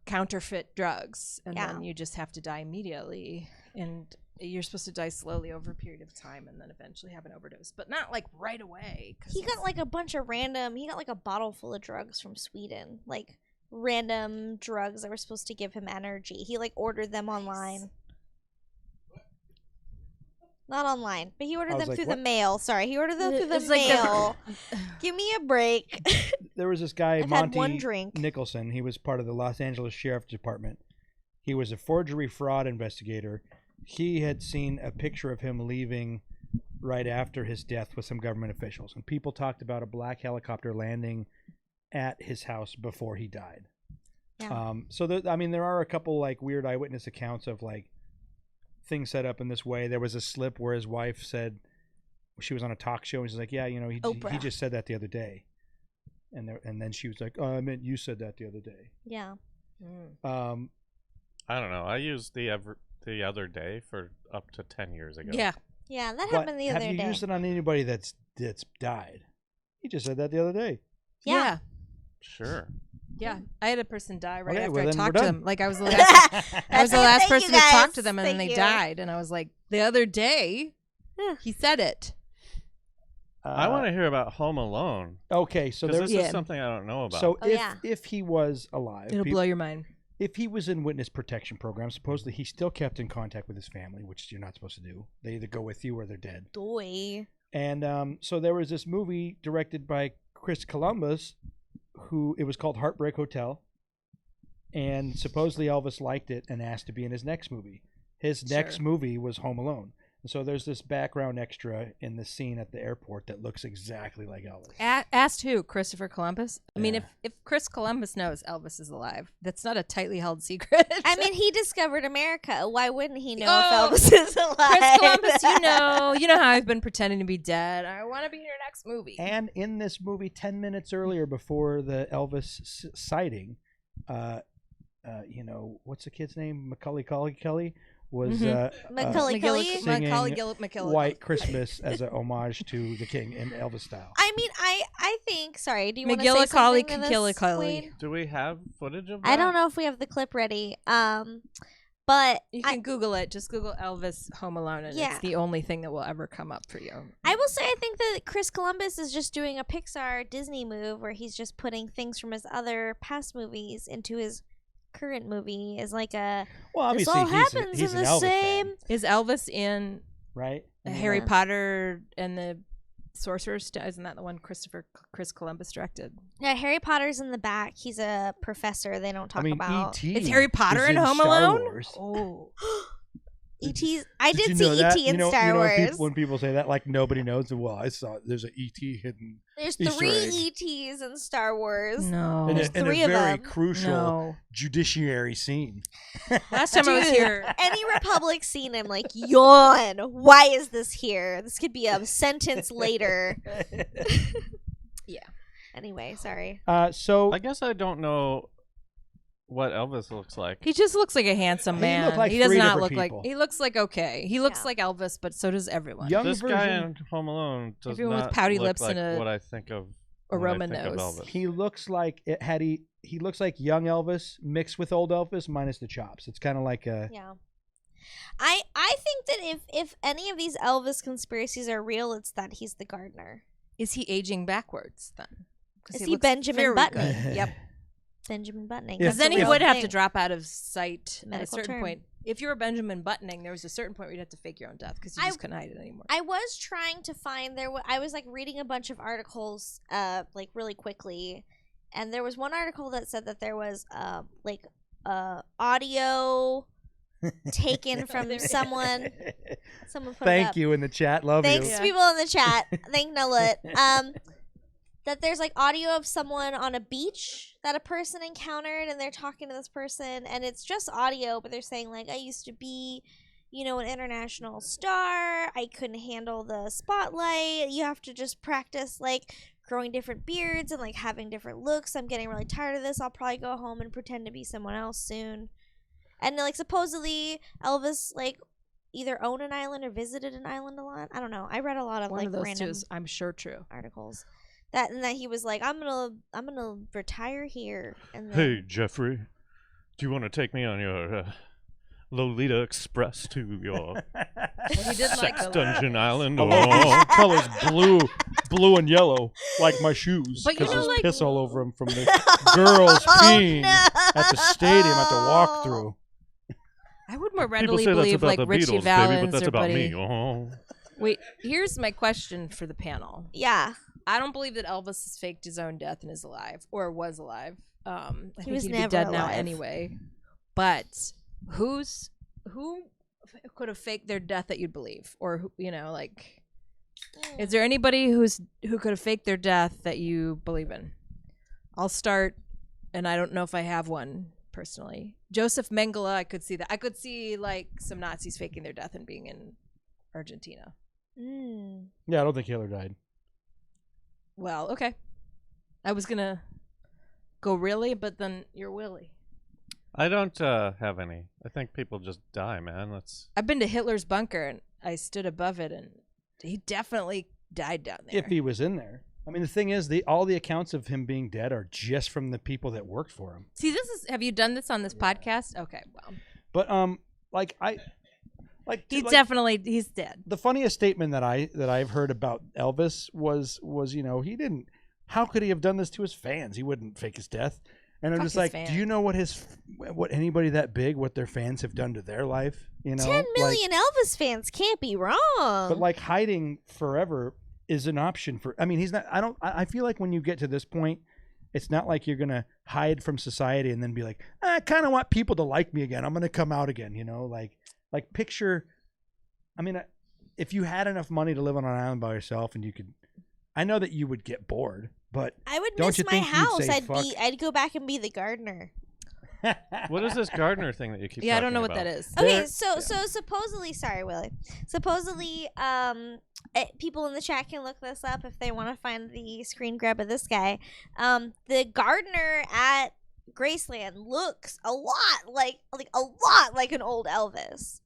counterfeit drugs, and then you just have to die immediately, and you're supposed to die slowly over a period of time, and then eventually have an overdose, but not like right away. He got like a bunch of random. He got like a bottle full of drugs from Sweden, like random drugs that were supposed to give him energy. He like ordered them online. Not online, but he ordered them through the mail. Sorry, he ordered them through the It's like mail. Give me a break. there was this guy, I've had Monty one drink. Nicholson. He was part of the Los Angeles Sheriff's Department. He was a forgery fraud investigator. He had seen a picture of him leaving right after his death with some government officials, and people talked about a black helicopter landing at his house before he died. Yeah. So there are a couple like weird eyewitness accounts of like things set up in this way. There was a slip where his wife said she was on a talk show, and she's like, "Yeah, he just said that the other day," and then she was like, "Oh, I meant you said that the other day." Yeah. I don't know. I used the other day for up to 10 years ago. Yeah. Yeah, that But happened the other day. have you used it on anybody that's died? He just said that the other day. Yeah. Sure. Yeah, I had a person die right Okay, after well, I then we're talked to done. them. Like I was the last, I was the last Thank you, person to talk guys. to them, and then Thank they you. died. And I was like, the other day, he said it. I want to hear about Home Alone. Okay, so Because there. this is something I don't know about. So Oh, yeah. if he was alive, It'll blow your mind. if he was in witness protection program, supposedly he still kept in contact with his family, which you're not supposed to do. They either go with you or they're dead. Doy. And so there was this movie directed by Chris Columbus, it was called Heartbreak Hotel, and supposedly Elvis liked it and asked to be in his next movie. His next movie was Home Alone. And so there's this background extra in the scene at the airport that looks exactly like Elvis. Asked who? Christopher Columbus? I mean, Yeah. if Chris Columbus knows Elvis is alive, that's not a tightly held secret. I mean, he discovered America. Why wouldn't he know Oh, if Elvis is alive? Chris Columbus, you know how I've been pretending to be dead. I want to be in your next movie. And in this movie, 10 minutes earlier, before the Elvis sighting, what's the kid's name? Macaulay Culkin was Macaulay Culkin? singing McKillicuddy. White Christmas as a homage to the King in Elvis style. I mean, I think. Sorry, do you want to say something McGillicuddy to this, McGillicuddy. Wade? Do we have footage of that? I don't know if we have the clip ready. But You can Google it. Just Google Elvis Home Alone, and Yeah. it's the only thing that will ever come up for you. I will say I think that Chris Columbus is just doing a Pixar Disney move where he's just putting things from his other past movies into his current movie as like a Well, this obviously, all happens he's in an the Elvis same fan, Is Elvis in right? Harry Yeah. Potter and the Sorcerer's Stone? Isn't that the one Chris Columbus directed? Yeah, Harry Potter's in the back. He's a professor. They don't talk I mean, about E.T. It's Harry Potter is in Home Star Alone? Wars. Oh. E.T. I did you see know that? E.T. in You know- Star you know Wars. when people say that, like nobody knows. Well, I saw there's an E.T. hidden There's Easter 3 egg. E.T.s in Star Wars. No. in There's a 3 of very them. crucial No. judiciary scene. Last time I was Dude, here. any Republic scene, I'm like, yawn. Why is this here? This could be a sentence later. Yeah. Anyway, sorry. So I guess I don't know what Elvis looks like. He just looks like a handsome He man. looked like he does 3 not different look like. people. He looks like okay. He looks Yeah. like Elvis, but so does everyone. young This version, guy in Home Alone does Everyone with not pouty look lips like and what I think of a when I Roman think of nose. Elvis. he looks like it had he looks like young Elvis mixed with old Elvis minus the chops. It's kind of like a Yeah. I think that if any of these Elvis conspiracies are real, it's that he's the gardener. Is he aging backwards then? 'Cause Is he looks Benjamin very Button? good. Yep. Benjamin Buttoning. Yeah. Because then he Yeah. would have to drop out of sight at a Medical certain term. point. If you were Benjamin Buttoning, there was a certain point where you'd have to fake your own death because you just couldn't hide it anymore. I was trying to find I was like reading a bunch of articles like really quickly, and there was one article that said that there was audio taken from someone put it Thank up. you in the chat. Love Thanks you. to people in the chat. Thank Nullet. That there's like audio of someone on a beach that a person encountered, and they're talking to this person, and it's just audio, but they're saying like, I used to be, an international star. I couldn't handle the spotlight. You have to just practice like growing different beards and like having different looks. I'm getting really tired of this. I'll probably go home and pretend to be someone else soon. And like supposedly Elvis like either owned an island or visited an island a lot. I don't know. I read a lot of One like of those two random is, I'm sure, true. articles that he was like, I'm gonna retire here. And then, Hey, Jeffrey, do you want to take me on your Lolita Express to your He did like sex the dungeon island? I Or love the colors blue and yellow, like my shoes, But you because know, there's like- piss all over them from the girls peeing at the stadium at the walkthrough. I would more people readily say that's believe about like the Richie Beatles, Valens baby, but that's or about Buddy. me. Oh. Wait, here's my question for the panel. Yeah, I don't believe that Elvis has faked his own death and is alive or was alive. I think was he'd never be dead now alive. anyway. But who could have faked their death that you'd believe, or is there anybody who could have faked their death that you believe in? I'll start, and I don't know if I have one personally. Joseph Mengele, I could see that. I could see like some Nazis faking their death and being in Argentina. Yeah, I don't think Hitler died. Well, okay. I was gonna go really, but then you're Willie. I don't have any. I think people just die, man. That's I've been to Hitler's bunker and I stood above it, and he definitely died down there. If he was in there. I mean, the thing is, all the accounts of him being dead are just from the people that worked for him. See, have you done this on this podcast? Okay, well, But he's dead. the funniest statement that I've heard about Elvis was he didn't. How could he have done this to his fans? He wouldn't fake his death. And I'm Fuck just his like, fans. do you know what anybody that big, what their fans have done to their life? 10 million Elvis fans can't be wrong. But like hiding forever is an option for. I mean, he's not. I feel like when you get to this point, it's not like you're gonna hide from society and then be like, I kind of want people to like me again. I'm gonna come out again. Like picture. I mean, if you had enough money to live on an island by yourself, and you could, I know that you would get bored, but I would don't miss you my think you'd house. say, "Fuck"? I'd go back and be the gardener. What is this gardener thing that you keep? Yeah, I don't talking know what about? that is. Okay, There- so supposedly, sorry, Willie. Supposedly, people in the chat can look this up if they want to find the screen grab of this guy. The gardener at Graceland looks a lot like an old Elvis.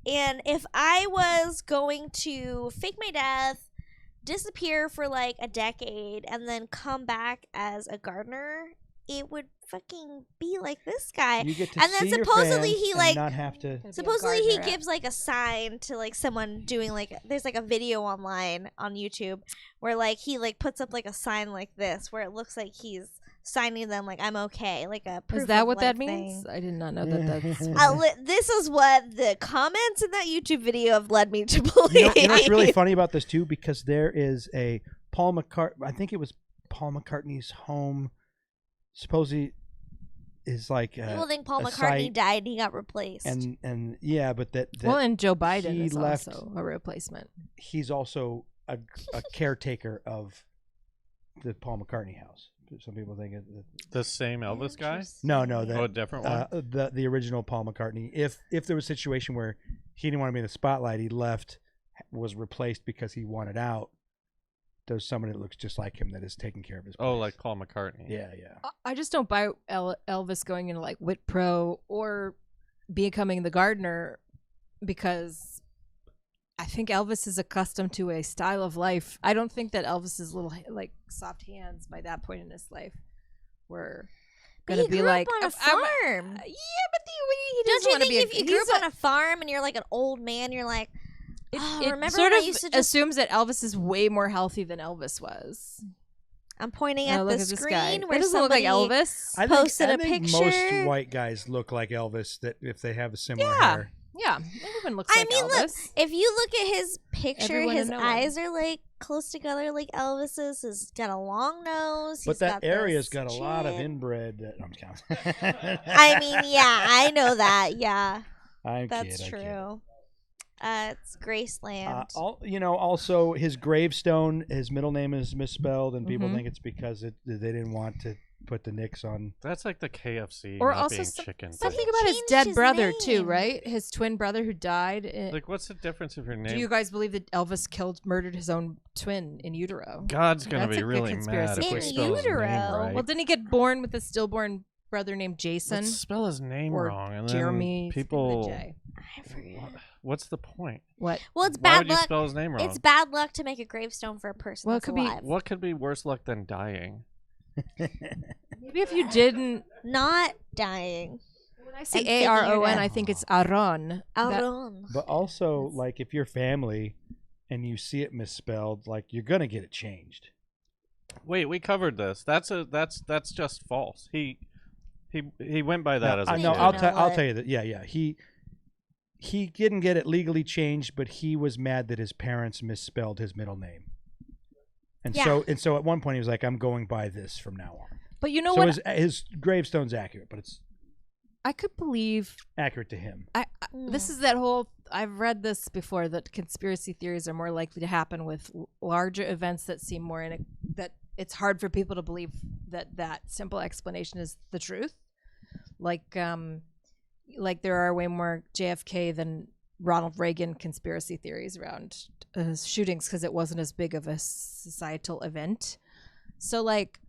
And if I was going to fake my death, disappear for like a decade, and then come back as a gardener, it would fucking be like this guy. You get to And then see your supposedly fans he, and like- not have to. Supposedly he gives like a sign to like someone doing like there's like a video online on YouTube where like he like puts up like a sign like this where it looks like he's signing them like I'm okay, like a proof Is that of what that life means? thing. I did not know that. That's. This is what the comments in that YouTube video have led me to believe. You know what's really funny about this too, because there is a Paul McCartney. I think it was Paul McCartney's home. Supposedly, is like People think Paul a McCartney site, died and he got replaced. and yeah, but that Well, and Joe Biden he is left- also a replacement. he's also a caretaker of the Paul McCartney house. Some people think The same Elvis guy? no, Oh, a different one. the original Paul McCartney. If there was a situation where he didn't want to be in the spotlight, he left, was replaced because he wanted out. There's somebody that looks just like him that is taking care of his place. Oh, like Paul McCartney. yeah. I just don't buy Elvis going into like Wit Pro or becoming the gardener because I think Elvis is accustomed to a style of life. I don't think that Elvis's little like soft hands by that point in his life were But gonna he be grew like up on a farm. yeah, but he Don't doesn't you want to think be. if you grew up on a farm and you're like an old man, you're like, it remember sort when of I used to just assumes that Elvis is way more healthy than Elvis was. I'm pointing Now at look the at this guy. screen That where doesn't look like somebody Elvis. posted I a think picture. most white guys look like Elvis that if they have a similar Yeah. hair. Yeah, everyone looks I like mean, Elvis. look, if you look at his picture, Everyone his and no one. eyes are like close together like Elvis's. He's got a long nose. But he's that got area's this got a lot of chin. inbred. I'm counting. I mean, yeah, I know that. Yeah, I'm that's kidding, true. It's Graceland. Also his gravestone, his middle name is misspelled, and people Mhm. think it's because they didn't want to put the Nicks on. That's like the KFC Or not also being some- chicken. Something thing. about his changed dead his brother too, name. right? His twin brother who died. Like, what's the difference if your name? Do you guys believe that Elvis murdered his own twin in utero? God's gonna That's be a good really conspiracy mad if we theory. spell his name In utero. right. Well, didn't he get born with a stillborn brother named Jason? Let's spell his name Or wrong, and Jeremy. then people. With a J. I forget. What's the point? What? Well, it's Why bad would you luck. spell his name wrong? It's bad luck to make a gravestone for a person Well, it that's could be- alive. What could be worse luck than dying? Maybe if you didn't. Not dying. When I say And faking your Aron, death. I think it's Aron. That- Aron. But also, like, if you're family and you see it misspelled, like, you're gonna get it changed. Wait, we covered this. That's just false. He went by that as a no, kid. I'll know tell what? you that. Yeah. He didn't get it legally changed, but he was mad that his parents misspelled his middle name. And Yeah. so at one point he was like, "I'm going by this from now on." But you know So what? his gravestone's accurate, but it's I could believe. accurate to him. This is that whole. I've read this before that conspiracy theories are more likely to happen with larger events that seem more that it's hard for people to believe that simple explanation is the truth. Like there are way more JFK than Ronald Reagan conspiracy theories around shootings because it wasn't as big of a societal event. So like,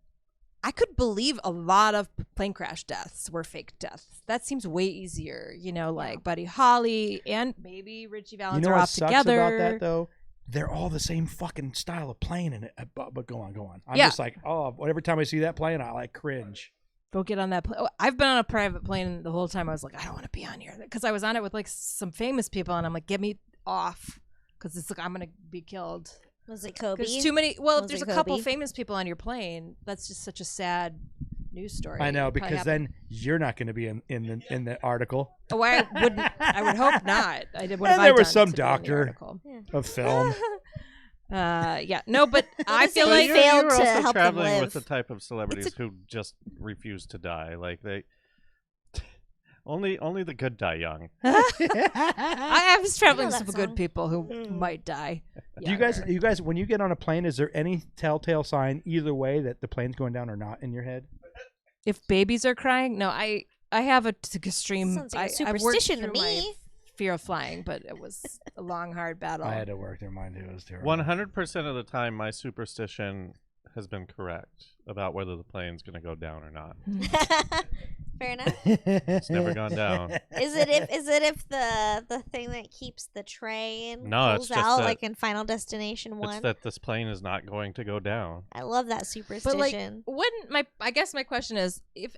I could believe a lot of plane crash deaths were fake deaths. That seems way easier, like Buddy Holly and maybe Richie Valens You know are what off sucks together. about that though? They're all the same fucking style of plane in it. But go on. I'm Yeah. just like, every time I see that plane, I like cringe. Don't get on that plane. I've been on a private plane the whole time. I was like, I don't want to be on here because I was on it with like some famous people, and I'm like, get me off because it's like I'm gonna be killed. Was it Kobe? There's too many. Well, if Was there's it a couple Kobe? famous people on your plane, that's just such a sad news story. I know, Probably because happened- then you're not going to be in the article Oh, I wouldn't. I would hope not. I did. What And have there I was done some to be in the doctor. article? of film. Yeah. No, but I feel So like you failed you're to also help them traveling live. with the type of celebrities who just refuse to die. Like Only the good die young. I was traveling with I some know that good song. people who might die. Do you guys, when you get on a plane, is there any telltale sign either way that the plane's going down or not in your head? If babies are crying, no, I have a extreme. Sounds like a I've worked superstition to through my me. fear of flying, but it was a long, hard battle. I had to work through mine too. It was terrible. 100% of the time, my superstition has been correct about whether the plane's going to go down or not. Fair enough. It's never gone down. Is it if the thing that keeps the tray and No, pulls it's just out that- like in Final Destination 1? It's that this plane is not going to go down. I love that But superstition. like, I guess my question is, if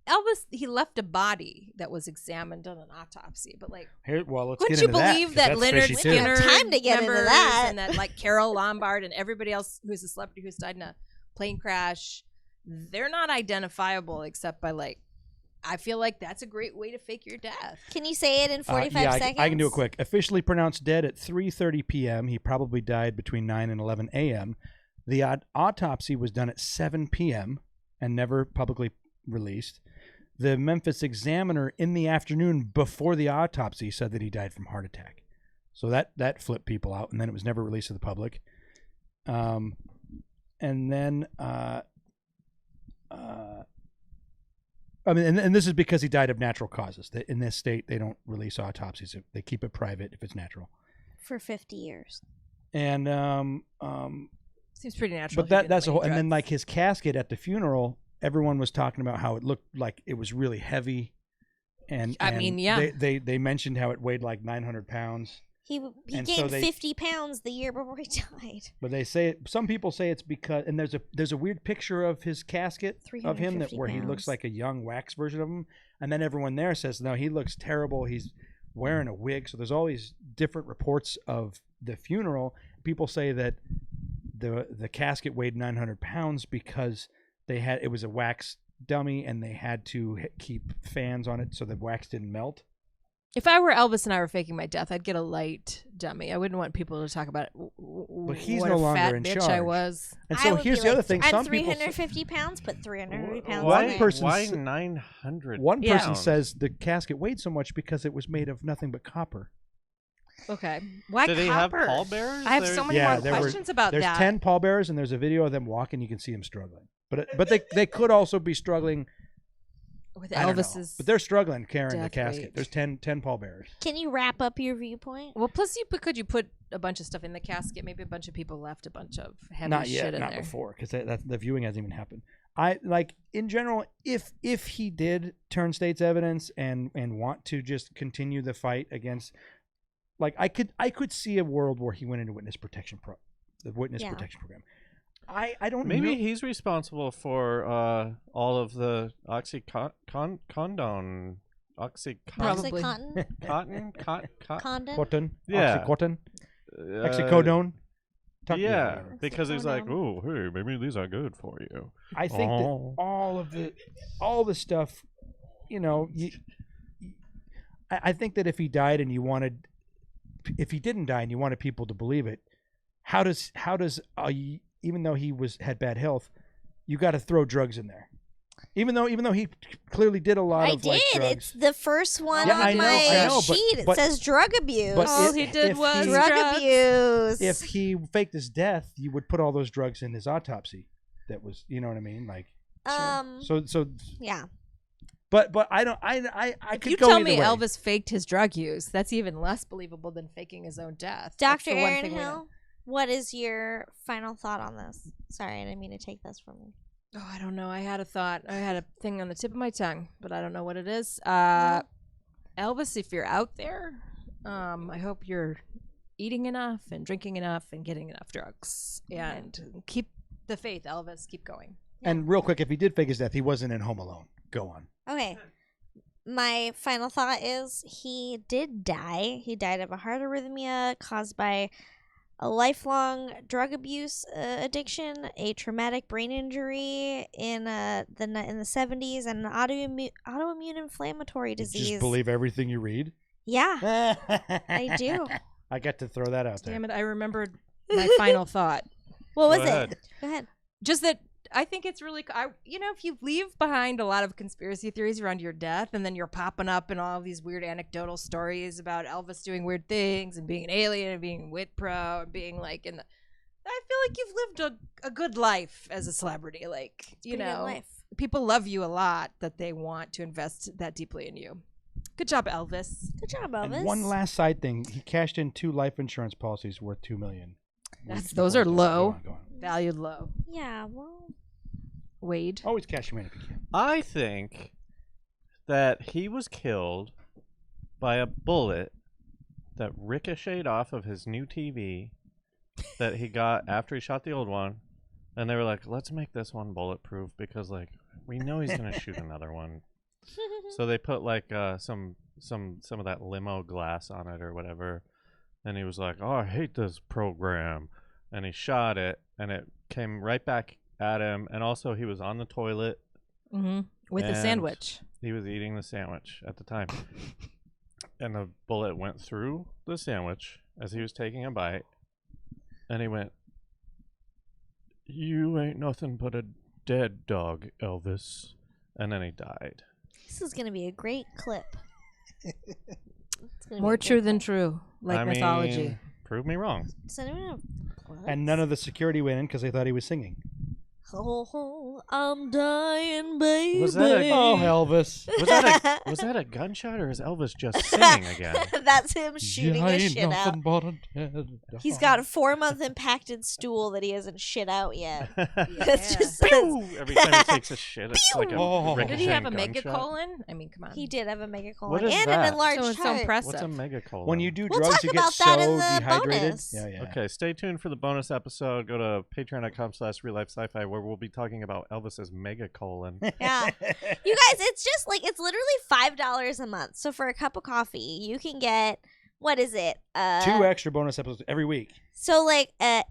Elvis, he left a body that was examined on an autopsy, but like, Here, well, let's wouldn't get you into believe 'cause that that's Leonard fishy, too. We don't have Skinner time to get into members that. and that like Carol Lombard and everybody else who's a celebrity who's died in a plane crash, they're not identifiable except by like, I feel like that's a great way to fake your death. Can you say it in 45 yeah, seconds? I can do it quick. Officially pronounced dead at 3:30 p.m. He probably died between 9 and 11 a.m. The autopsy was done at 7 p.m. and never publicly released. The Memphis Examiner in the afternoon before the autopsy said that he died from heart attack. So that flipped people out, and then it was never released to the public. And then I mean, and this is because he died of natural causes. In this state, they don't release autopsies. They keep it private if it's natural. For 50 years. And Seems pretty natural. but that's a whole. And then like his casket at the funeral, everyone was talking about how it looked like it was really heavy. And I mean, yeah. they mentioned how it weighed like 900 pounds. He And gained so they- 50 pounds the year before he died. But they say some people say it's because, and there's a weird picture of his casket of him that 350 where he looks pounds. like a young wax version of him, and then everyone there says no, he looks terrible. He's wearing a wig. So there's all these different reports of the funeral. People say that the casket weighed 900 pounds because it was a wax dummy and they had to keep fans on it so the wax didn't melt. If I were Elvis and I were faking my death, I'd get a light dummy. I wouldn't want people to talk about it. But he's what no a longer fat in bitch charge. I was. And I so would here's be the like, other thing. I'm Some people 350 pounds, put 350 pounds One on it. person Why s- 900? One person pounds? says the casket weighed so much because it was made of nothing but copper. Okay. Why Did they have copper? pallbearers? I have so many more questions about there's that. 10 pallbearers, and there's a video of them walking. You can see them struggling. But they could also be struggling. With I don't know. Elvis's. But they're struggling carrying the death casket. weight. There's 10 pallbearers. Can you wrap up your viewpoint? Well, plus could you put a bunch of stuff in the casket? Maybe a bunch of people left a bunch of heavy Not shit yet, in not there. before, because the viewing hasn't even happened. I like in general, if he did turn state's evidence and want to just continue the fight against, like I could see a world where he went into the witness Yeah. protection program. I don't Maybe know. he's responsible for all of the Oxycontin. Probably. Oxycontin? Condon? Cotton, Yeah. Oxycontin, oxycodone. Yeah, whatever. because he's like, Oxycodone. oh, hey, maybe these are good for you. I think Oh. that all the stuff, I think that if he died and if he didn't die and you wanted people to believe it, how does even though he had bad health, you got to throw drugs in there, even though he clearly did a lot I of like did. drugs. It's the first one Yeah, on I know, my but- sheet. but- it says drug abuse. but All if- he did if was he- drug drugs. abuse. If he faked his death, you would put all those drugs in his autopsy. That was, you know what I mean, like so. yeah. But I don't. I If could you go tell either me way. Elvis faked his drug use, that's even less believable than faking his own death. That's Dr. the one Erin thing we know. Hill, what is your final thought on this? Sorry, I didn't mean to take this from you. Oh, I don't know. I had a thought. I had a thing on the tip of my tongue, but I don't know what it is. Elvis, if you're out there, I hope you're eating enough and drinking enough and getting enough drugs. And keep the faith, Elvis. Keep going. And real quick, if he did fake his death, he wasn't in Home Alone. Go on. Okay. My final thought is he did die. He died of a heart arrhythmia caused by a lifelong drug abuse addiction, a traumatic brain injury in the 70s, and an autoimmune inflammatory disease. You just believe everything you read? Yeah, I do. I got to throw that out there. Damn it. I remembered my final thought. What was Go it? ahead. Go ahead. Just that I think it's really, if you leave behind a lot of conspiracy theories around your death, and then you're popping up in all of these weird anecdotal stories about Elvis doing weird things and being an alien and being wit pro and being like I feel like you've lived a good life as a celebrity. Like, people love you a lot that they want to invest that deeply in you. Good job, Elvis. Good job, Elvis. And one last side thing: he cashed in 2 life insurance policies worth $2 million. Those are low, Go on. valued low. Yeah, well. Wade. Always cash him in if you can. I think that he was killed by a bullet that ricocheted off of his new TV that he got after he shot the old one. And they were like, let's make this one bulletproof because, like, we know he's going to shoot another one. So they put, like, some of that limo glass on it or whatever. And he was like, oh, I hate this program. And he shot it, and it came right back at him. And also, he was on the toilet. Mm-hmm. With a sandwich. He was eating the sandwich at the time. And the bullet went through the sandwich as he was taking a bite. And he went, you ain't nothing but a dead dog, Elvis. And then he died. This is going to be a great clip. More true than true, like mythology. Prove me wrong. Does anyone have plugs? And none of the security went in because they thought he was singing. Oh, I'm dying, baby. Was that a- Oh, Elvis. Was that a gunshot or is Elvis just singing again? That's him shooting his shit out. He's He's got a 4-month impacted stool that he hasn't shit out yet. It's just Pew! Every time he takes a shit, it's like a Oh. Did he have a ricocheting gunshot. megacolon? I mean, come on. He did have a megacolon What is and that? an enlarged So it's so heart. impressive. What's a megacolon? When you do We'll drugs, talk you get about so that in the dehydrated. bonus. Yeah. Okay, stay tuned for the bonus episode. Go to patreon.com/RealLifeSciFi where we'll be talking about Elvis's megacolon. Yeah. You guys, it's just like, it's literally $5 a month. So for a cup of coffee, you can get, what is it? 2 extra bonus episodes every week. So like 8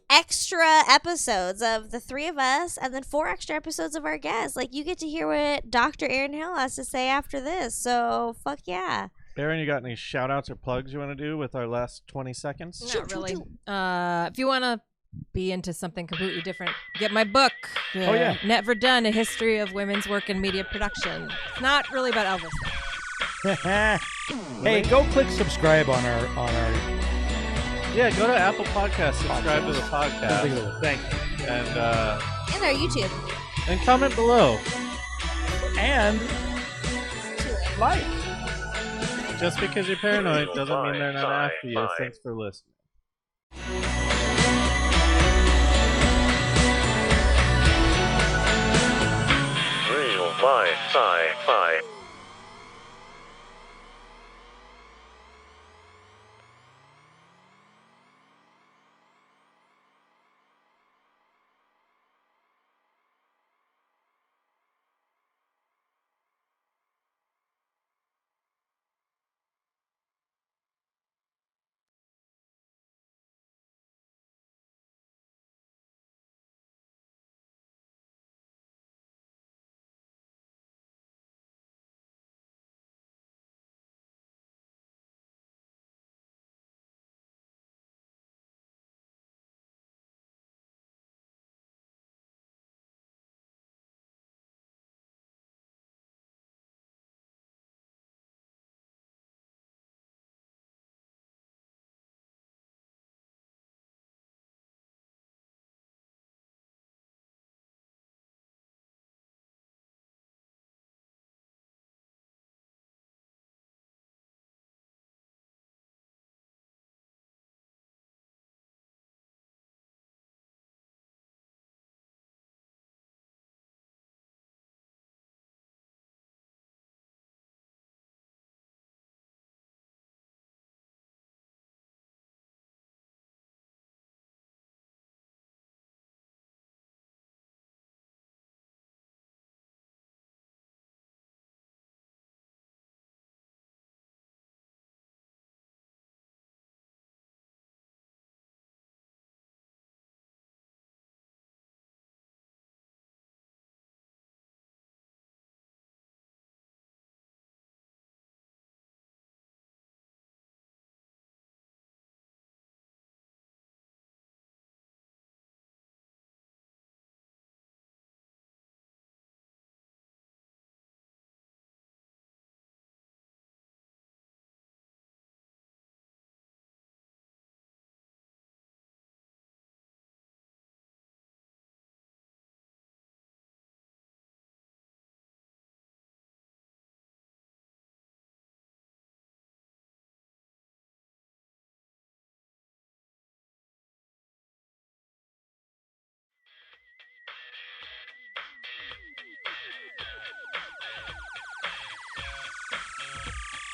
extra episodes of the 3 of us and then 4 extra episodes of our guests. Like, you get to hear what Dr. Erin Hill has to say after this. So fuck yeah. Erin, you got any shout outs or plugs you want to do with our last 20 seconds? Not really. If you want to be into something completely different, get my book. Oh, yeah. Never Done: A History of Women's Work in Media Production. It's not really about Elvis. Hey, go click subscribe on our Yeah, go to Apple Podcasts, subscribe to the podcast, Thank you. and And our YouTube. comment below. And like. Just because you're paranoid doesn't mean they're not after you. Thanks for listening. Real Life Sci-Fi.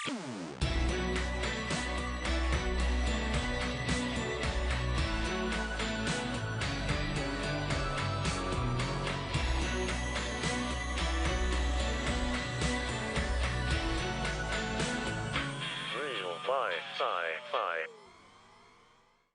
Bye.